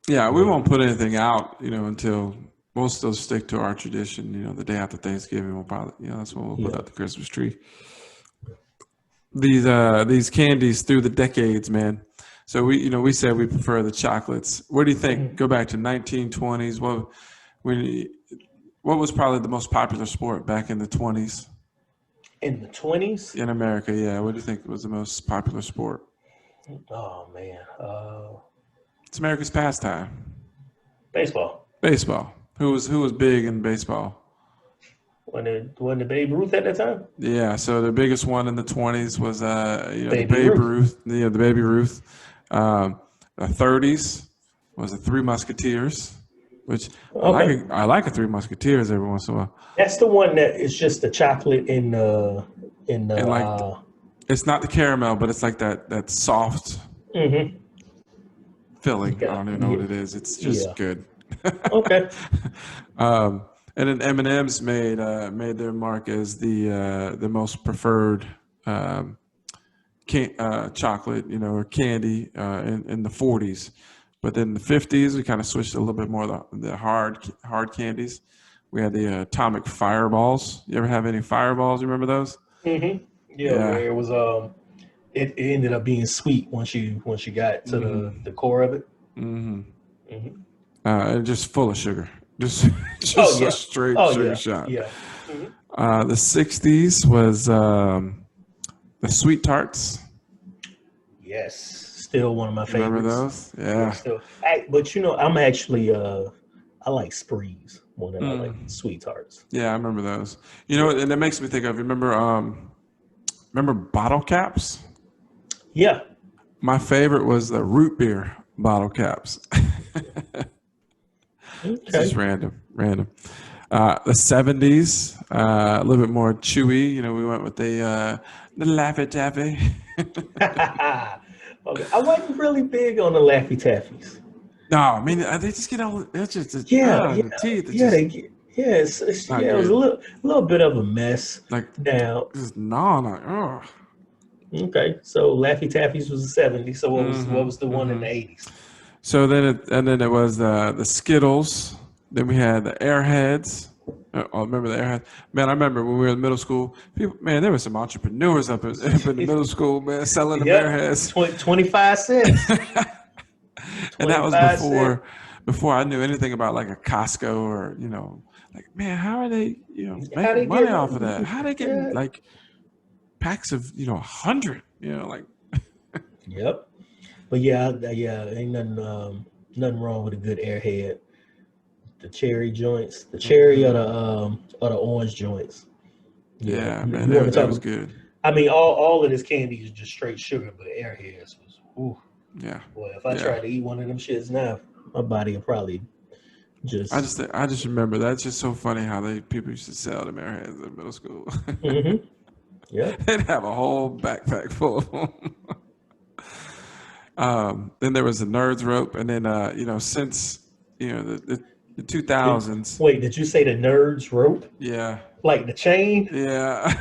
Yeah, we Maybe. won't put anything out, until we'll still stick to our tradition. The day after Thanksgiving, we'll probably, that's when we'll put Yeah. out the Christmas tree. These candies through the decades, man. So we said we prefer the chocolates. What do you think? Mhm. Go back to 1920s. When what was probably the most popular sport back in the 20s In the 20s? in America? Yeah, what do you think was the most popular sport? Oh man. It's America's pastime. Baseball. Baseball. Who was big in baseball? When the Babe Ruth at that time? Yeah, so the biggest one in the 20s was the Baby Babe Ruth. Ruth, the Baby Ruth. The 30s was the Three Musketeers, which I like. Okay. I like a Three Musketeers every once in a while, That's the one that is just the chocolate in the and like it's not the caramel, but it's like that soft mhm. filling. I Yeah. don't even know what Yeah. it is. It's just Yeah. good. Okay. And then M&M's made their mark as the most preferred chocolate, or candy in the 40s. But then in the 50s, we kind of switched a little bit more the hard candies. We had the atomic fireballs. You ever have any fireballs? You remember those? Yeah, Yeah. where it was it ended up being sweet once you got to the core of it. And just full of sugar. Just Oh just a yeah. straight Oh sugar yeah. shot. Yeah. Mhm. The 60s was the sweet tarts. Yes. Still one of my You remember favorites. those? Yeah, Yeah. still. But I'm actually I like sprees more than I like sweet tarts. Yeah, I remember those. Yeah. And that makes me think of, remember bottle caps? Yeah. My favorite was the root beer bottle caps. It's just Okay. random. The 70s, a little bit more chewy. We went with the Laffy Taffy. Okay. I wasn't really big on the Laffy Taffies. No, I mean they just get all. It's just Yeah, yeah, the teeth. It's yeah. just not Yeah. It was a good. little bit of a mess. Like Now, just gnaw. Like oh. okay. So Laffy Taffies was the '70s. So what was the one in the '80s? So then it was the Skittles. Then we had the Airheads. Oh, remember the Airheads? Man, I remember when we were in middle school. People, man, there were some entrepreneurs up in the middle school, man, selling them Yep. Airheads. 25 cents. And that was 25 cents. before I knew anything about like a Costco or like man, how are they How they making money off of that? getting? How are they getting Yeah. like packs of 100? Like Yep. But yeah, ain't nothing wrong with a good airhead. The cherry joints, the cherry or the orange joints. Yeah, yeah, man, you want to that talk? was good. I mean, all of this candy is just straight sugar, but Airheads was, ooh, Yeah, boy. If I yeah. tried to eat one of them shits now, my body would probably just. I just remember that's just so funny how people used to sell them airheads in middle school. Mm-hmm. Yep. They'd have a whole backpack full of them. Then there was the nerds rope, and then since the two Did, thousands, wait, did you say the nerds rope? yeah, Like the chain? yeah.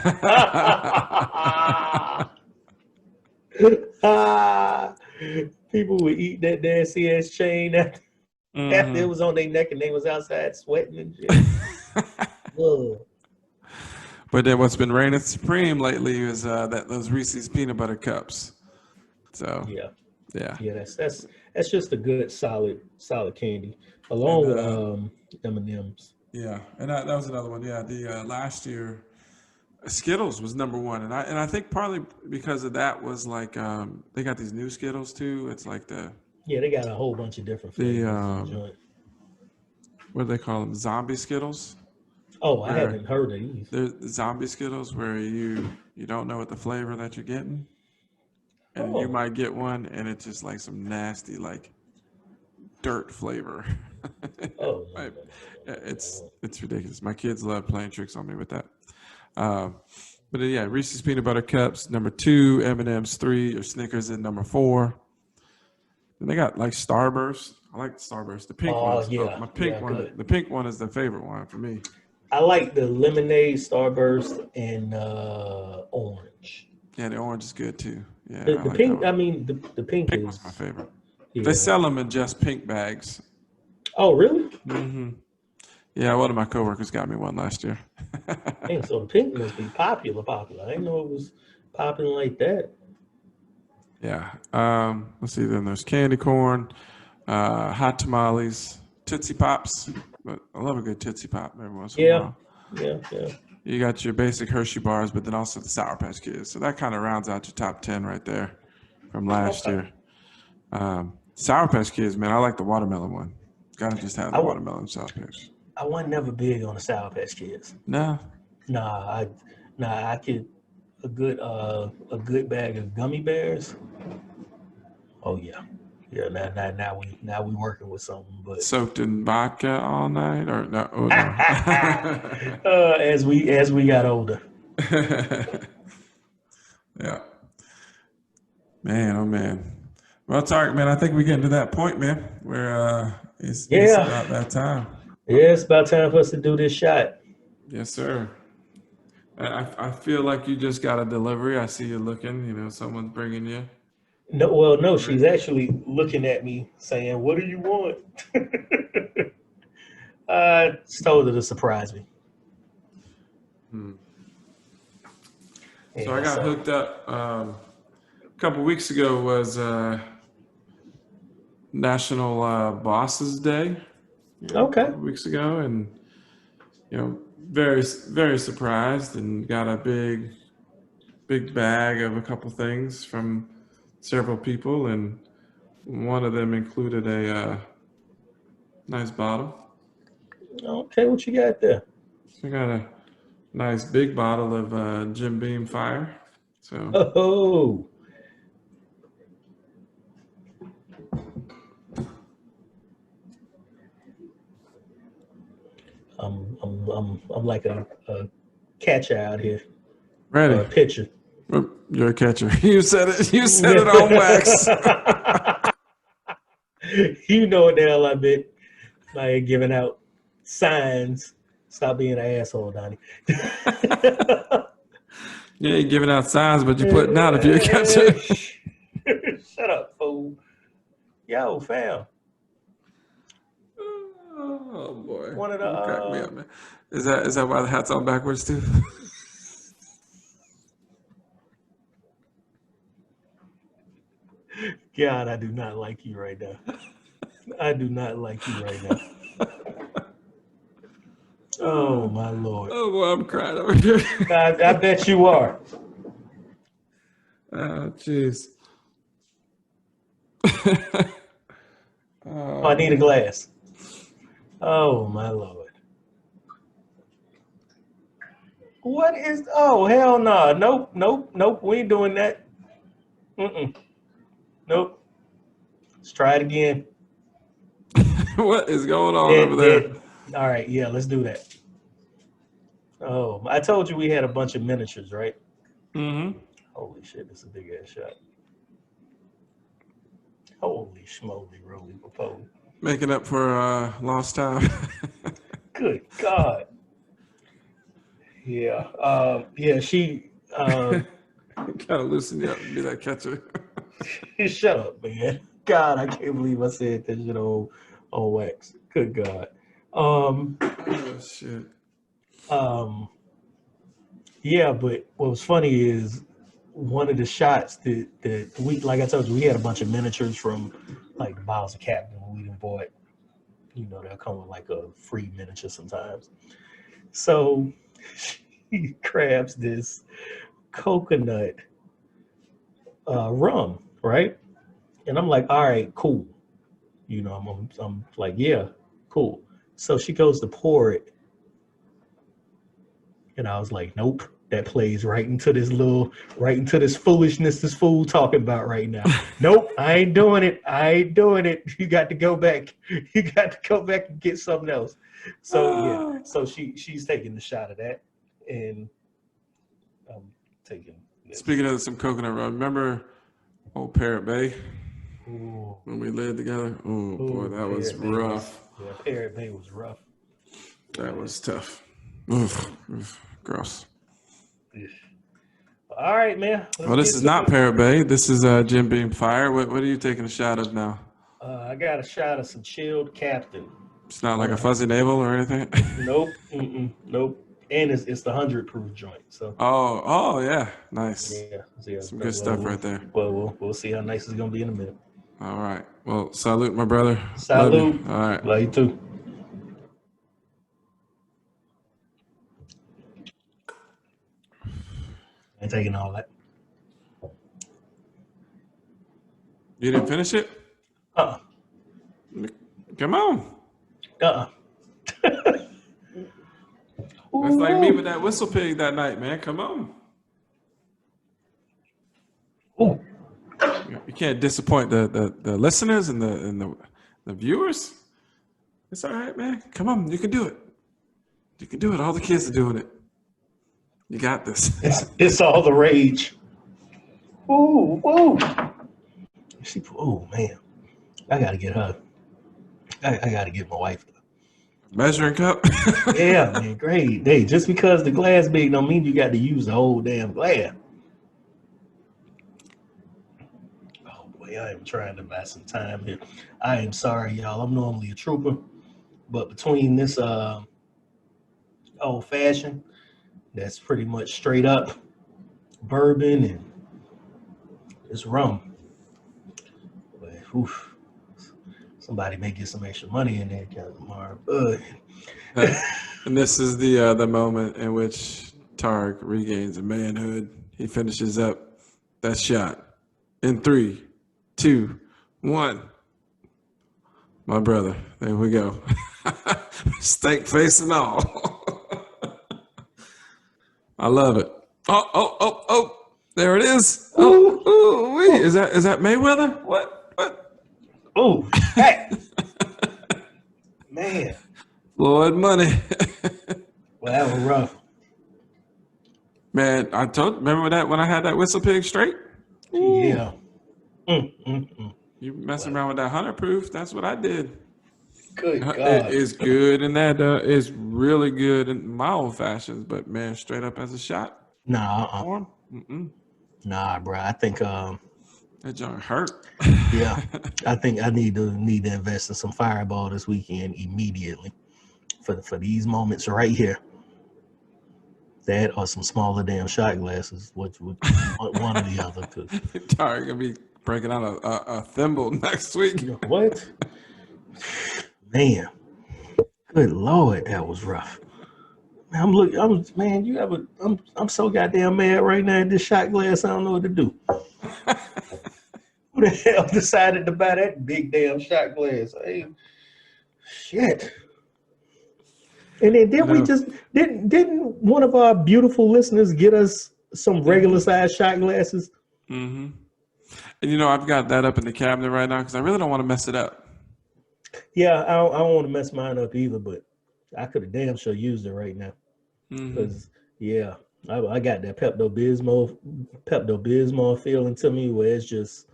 People would eat that nasty ass chain after it hmm was on their neck and they was outside sweating and shit. Ugh. But then what's been reigning supreme lately is that those Reese's peanut butter cups. So Yeah, yeah, yeah, that's just a good solid candy, and along with M&Ms. yeah, and that was another one. Yeah, the last year Skittles was number one, and I think partly because of that was like they got these new Skittles too. It's like Yeah, they got a whole bunch of different the flavors in the joint. what do they call them? Zombie Skittles, Oh, I where haven't heard of these. they're the zombie Skittles where you don't know what the flavor that you're getting, and you Oh, might get one and it's just like some nasty like dirt flavor. oh no, Right. no, no, no, no, It's no. it's ridiculous. My kids love playing tricks on me with that. Um, but yeah, Reese's peanut butter cups number two, M&M's three, or Snickers in number four. Then they got like Starburst. I like the Starburst. The pink one Oh is yeah, my pink yeah, one. good. The pink one is the favorite one for me. I like the lemonade, Starburst, and orange. Yeah, the orange is good too. The Yeah, I the like that pink, I one. mean the pink Pink one's my is favorite. They yeah. sell them in just pink bags. Oh really? hmm Yeah, one of my coworkers got me one last year. Dang, so the pink must be popular. I didn't know it was popular like that. Yeah. Let's see. Then there's candy corn, hot tamales, Tootsie Pops. But I love a good Tootsie Pop every once in a Yeah, while. yeah. You got your basic Hershey bars, but then also the Sour Patch Kids. So that kind of rounds out your top 10 right there from last Okay. year. Sour Patch Kids, man, I like the watermelon one. Gotta just have I the wa- watermelon Sour Patch. I wasn't never big on the Sour Patch Kids. No. Nah, I could a good bag of gummy bears. Oh yeah, yeah. Now we working with something, but Soaked in vodka all night? Or no? Oh, no. as we got older. Yeah. Man, oh man. Well, Tarek, man, I think we're getting to that point, man, where it's Yeah, about that time. yeah. It's about time for us to do this shot. Yes, sir. I feel like you just got a delivery. I see you looking. Someone's bringing you. No, well, no. Right. She's actually looking at me, saying, "What do you want?" I just told her to surprise me. Hmm. So I Yeah. got So hooked up a couple weeks ago was National Bosses Day. A okay. couple weeks ago, and very very surprised, and got a big bag of a couple things from several people, and one of them included a nice bottle. Okay. What you got there? So I got a nice big bottle of Jim Beam Fire. So Oh, I'm like a catcher out here, or ready. a pitcher. Oop, you're a catcher. You said it. You said it on wax. You know what the hell I meant by giving out signs. Stop being an asshole, Donnie. You ain't giving out signs, but you're putting out if you're a catcher. Shut up, fool. Yo, fam. Oh boy, One of the you crack me up, man. Is that why the hat's on backwards too? God, I do not like you right now. I do not like you right now. Oh my lord. Oh boy, I'm crying over here. I bet you are. Oh jeez. Oh, I need a glass. Oh my lord. What is? Oh hell no! Nope. We ain't doing that. Nope. Let's try it again. What is going on over Dead, there? dead. All right, yeah, let's do that. Oh, I told you we had a bunch of miniatures, right? Mm-hmm. Holy shit, this is a big ass shot. Holy schmoly, roly poly. Making up for lost time. Good God. Yeah. Yeah, she Kind of loosen you up and be that catcher. shut up, man. God, I can't believe I said that shit on wax. Good God. Oh shit. Um, yeah, but what was funny is one of the shots that we, like I told you, we had a bunch of miniatures from like the Bottles of Captain when we didn't bought. You know, they'll come with like a free miniature sometimes. So she grabs this coconut rum, right? And I'm like, all right, cool. You know, I'm like, yeah, cool. So she goes to pour it, and I was like, nope, that plays right into this foolishness this fool talking about right now. Nope, I ain't doing it. I ain't doing it. You got to go back. You got to go back and get something else. So yeah, so she's taking the shot of that, and I'm taking this. Speaking of some coconut rum, remember old Parrot Bay Ooh, when we lived together? Oh boy, that was Parrot Bay rough. yeah, Parrot Bay was rough. That was tough. Oof, gross. All right, man. Let's Well, this get is to not it. Parrot Bay. This is Jim Beam Fire. What are you taking a shot of now? I got a shot of some chilled Captain. It's not like a fuzzy navel or anything. Nope, nope. And it's the 100 proof joint. So Oh yeah, nice. yeah. Some good stuff right there. We'll see how nice it's gonna be in a minute. All right. Well, salute, my brother. Love you. Salute. All right. Love you too. Ain't taking all that. You didn't finish it? Uh-uh. Come on. Uh-uh. That's like me with that whistle pig that night, man. Come on. Ooh. You can't disappoint the listeners and the viewers. It's all right, man. Come on, you can do it. You can do it. All the kids are doing it. You got this. It's all the rage. Ooh. Oh man. I gotta get her. I gotta get my wife. Measuring cup. Yeah, man, great. Hey, just because the glass big don't mean you got to use the whole damn glass. Oh boy, I am trying to buy some time here. I am sorry, y'all. I'm normally a trooper, but between this old fashioned, that's pretty much straight up bourbon and this rum. But, oof, somebody may get some extra money in there, tomorrow. And this is the moment in which Tarik regains a manhood. He finishes up that shot in 3, 2, 1. My brother, there we go. Steak face and all. I love it. Oh! There it is. Wait. Is that Mayweather? What? Oh, hey, man. Floyd Money. Well, that was rough. Man, remember that when I had that whistle pig straight? Yeah. You messing around with that 100 proof? That's what I did. Good God. It is good in that. It's really good in my old fashions, but man, straight up as a shot. Nah, nah, bro. I think that joint hurt. yeah. I think I need to invest in some Fireball this weekend immediately for these moments right here. That or some smaller damn shot glasses, which would one or the other. Tarik gonna be breaking out a thimble next week. What? Man, good Lord, that was rough. I'm so goddamn mad right now at this shot glass. I don't know what to do. Who the hell decided to buy that big damn shot glass? Hey, shit. And then You didn't we know, just didn't one of our beautiful listeners get us some regular hmm size shot glasses? hmm and I've got that up in the cabinet right now because I really don't want to mess it up. Yeah, I don't want to mess mine up either, but I could have damn sure used it right now. Hmm Because yeah, I got that Pepto Bismol feeling to me where it's just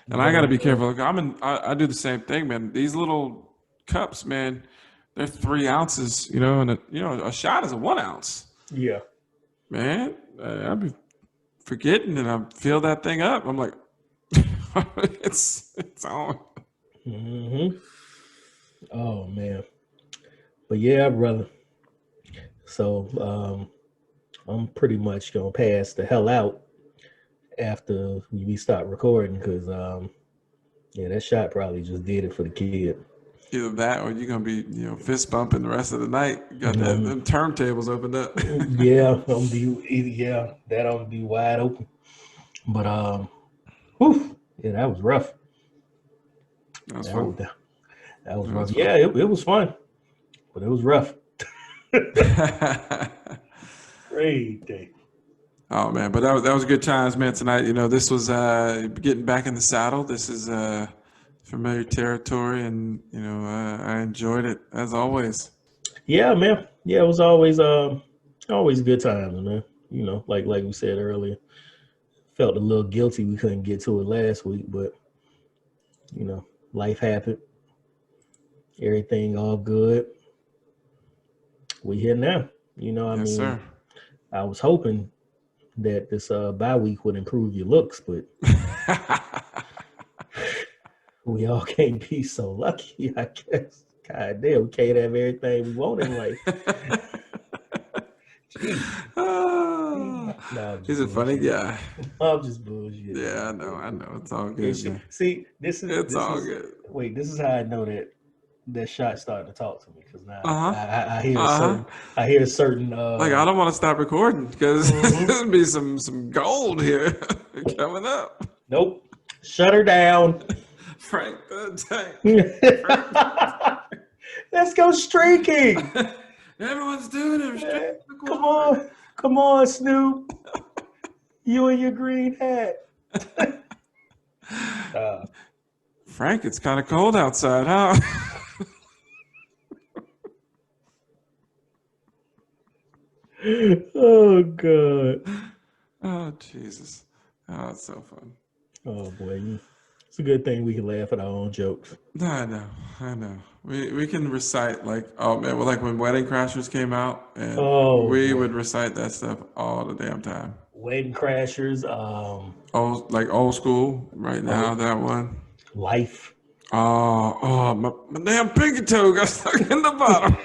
And I got to going be to. careful. Like, I do the same thing, man. These little cups, man, they're 3 ounces, and a shot is a 1 ounce, Yeah. man. I'll be forgetting and I fill that thing up. I'm like, it's on. Hmm. Oh man. But yeah, brother. So I'm pretty much gonna pass the hell out after we start recording because yeah, that shot probably just did it for the kid. Either that or you're gonna be, fist bumping the rest of the night. You got them turntables opened up. Yeah, I'm gonna be yeah, that ought to be wide open. But whew, yeah, that was rough. That was That fun. was that was That rough. was fun. Yeah, it was fun, but it was rough. Great day. Oh man, but that was good times, man. Tonight, this was getting back in the saddle. This is familiar territory, and I enjoyed it as always. Yeah, man. Yeah, it was always good times, man. Like we said earlier, felt a little guilty we couldn't get to it last week, but you know, life happened. Everything all good. We here now. I Yes, mean, sir. I was hoping that this bye week would improve your looks, but we all can't be so lucky, I guess. God damn, we can't have everything we want in life. Jeez. Ah, No, I'm he's just a funny bullshit. guy. I'm just bullshit. Yeah, I know. It's all It good, should, man. see, this is It's this all is good. wait, this is how I know that shot starting to talk to me because now Uh huh. I hear Uh huh. certain Like I don't want to stop recording because mhm. there's be some gold here coming up. Nope, shut her down. Frank the Tank. Frank. Let's go streaking. Everyone's doing it. Straight Eh, to the Come quarter. on, come on, Snoop. You and your green hat. Uh, Frank, it's kind of cold outside, huh? oh God. Oh Jesus. Oh, it's so fun. Oh boy. It's a good thing we can laugh at our own jokes. No, I know. We can recite like oh man, well like when Wedding Crashers came out, and Oh we would boy. recite that stuff all the damn time. Wedding Crashers, Old school right now, oh, that one. life. My damn pinky toe got stuck in the bottom.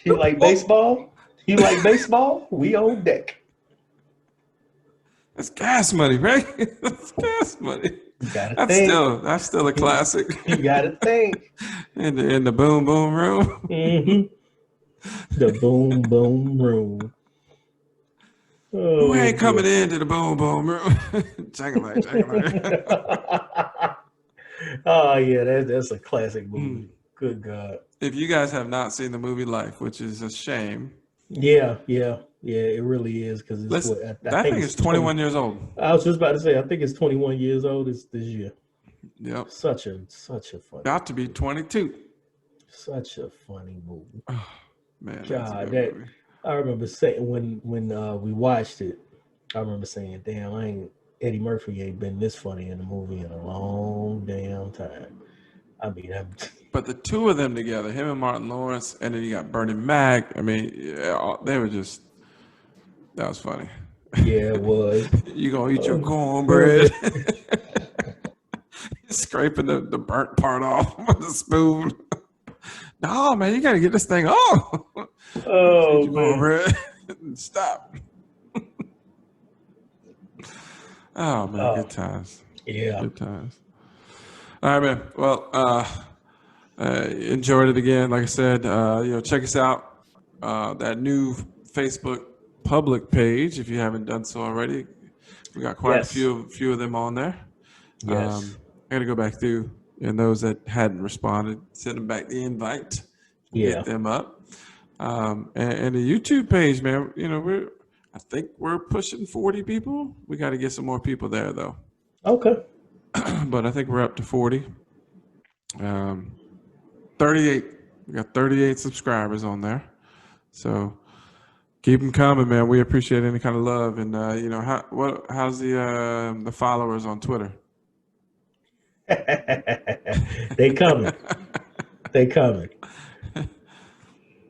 You like baseball? You like baseball? We on deck. That's gas money, right? That's gas money. You gotta That's think. still that's still a classic. You gotta think. In the boom boom room. Hmm. The boom boom room. Who Oh ain't boy. coming into the boom boom room? Jack. Oh yeah, that's a classic movie. Good God. If you guys have not seen the movie Life, which is a shame, Yeah, yeah, yeah. It really is because it's let's what I that think thing it's is 20. 21 years old. I was just about to say I think it's 21 years old this year. Yep. Such a funny, About to be 22. such a funny movie. Oh, man, that's a God, good that movie. I remember saying when we watched it. I remember saying, "Damn, Eddie Murphy ain't been this funny in a movie in a long damn time." I mean, But the two of them together, him and Martin Lawrence, and then you got Bernie Mac. I mean, yeah, they were just that was funny. yeah, it was. You gonna eat your cornbread? Cornbread. Scraping the burnt part off with a spoon. No, man, you gotta get this thing off. Eat Oh your man. cornbread. Stop. Oh man, Oh good times. yeah. Good times. All right, man. Well, enjoyed it again. Like I said, check us out. That new Facebook public page, if you haven't done so already. We got quite a Yes. few of them on there. Um, Yes. I got to go back through and those that hadn't responded, send them back the invite, Yeah. get them up. And the YouTube page, man. You know, I think we're pushing 40 people. We got to get some more people there though. Okay. But I think we're up to 40. 38. We got 38 subscribers on there. So keep them coming, man. We appreciate any kind of love. And you know, how's the followers on Twitter? They coming. They coming.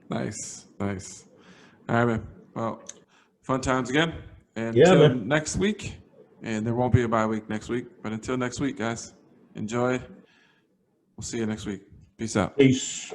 Nice. All right, man. Well, fun times again. And Yeah, until man. next week, and there won't be a bye week next week, but until next week, guys, enjoy. We'll see you next week. Peace out. Peace.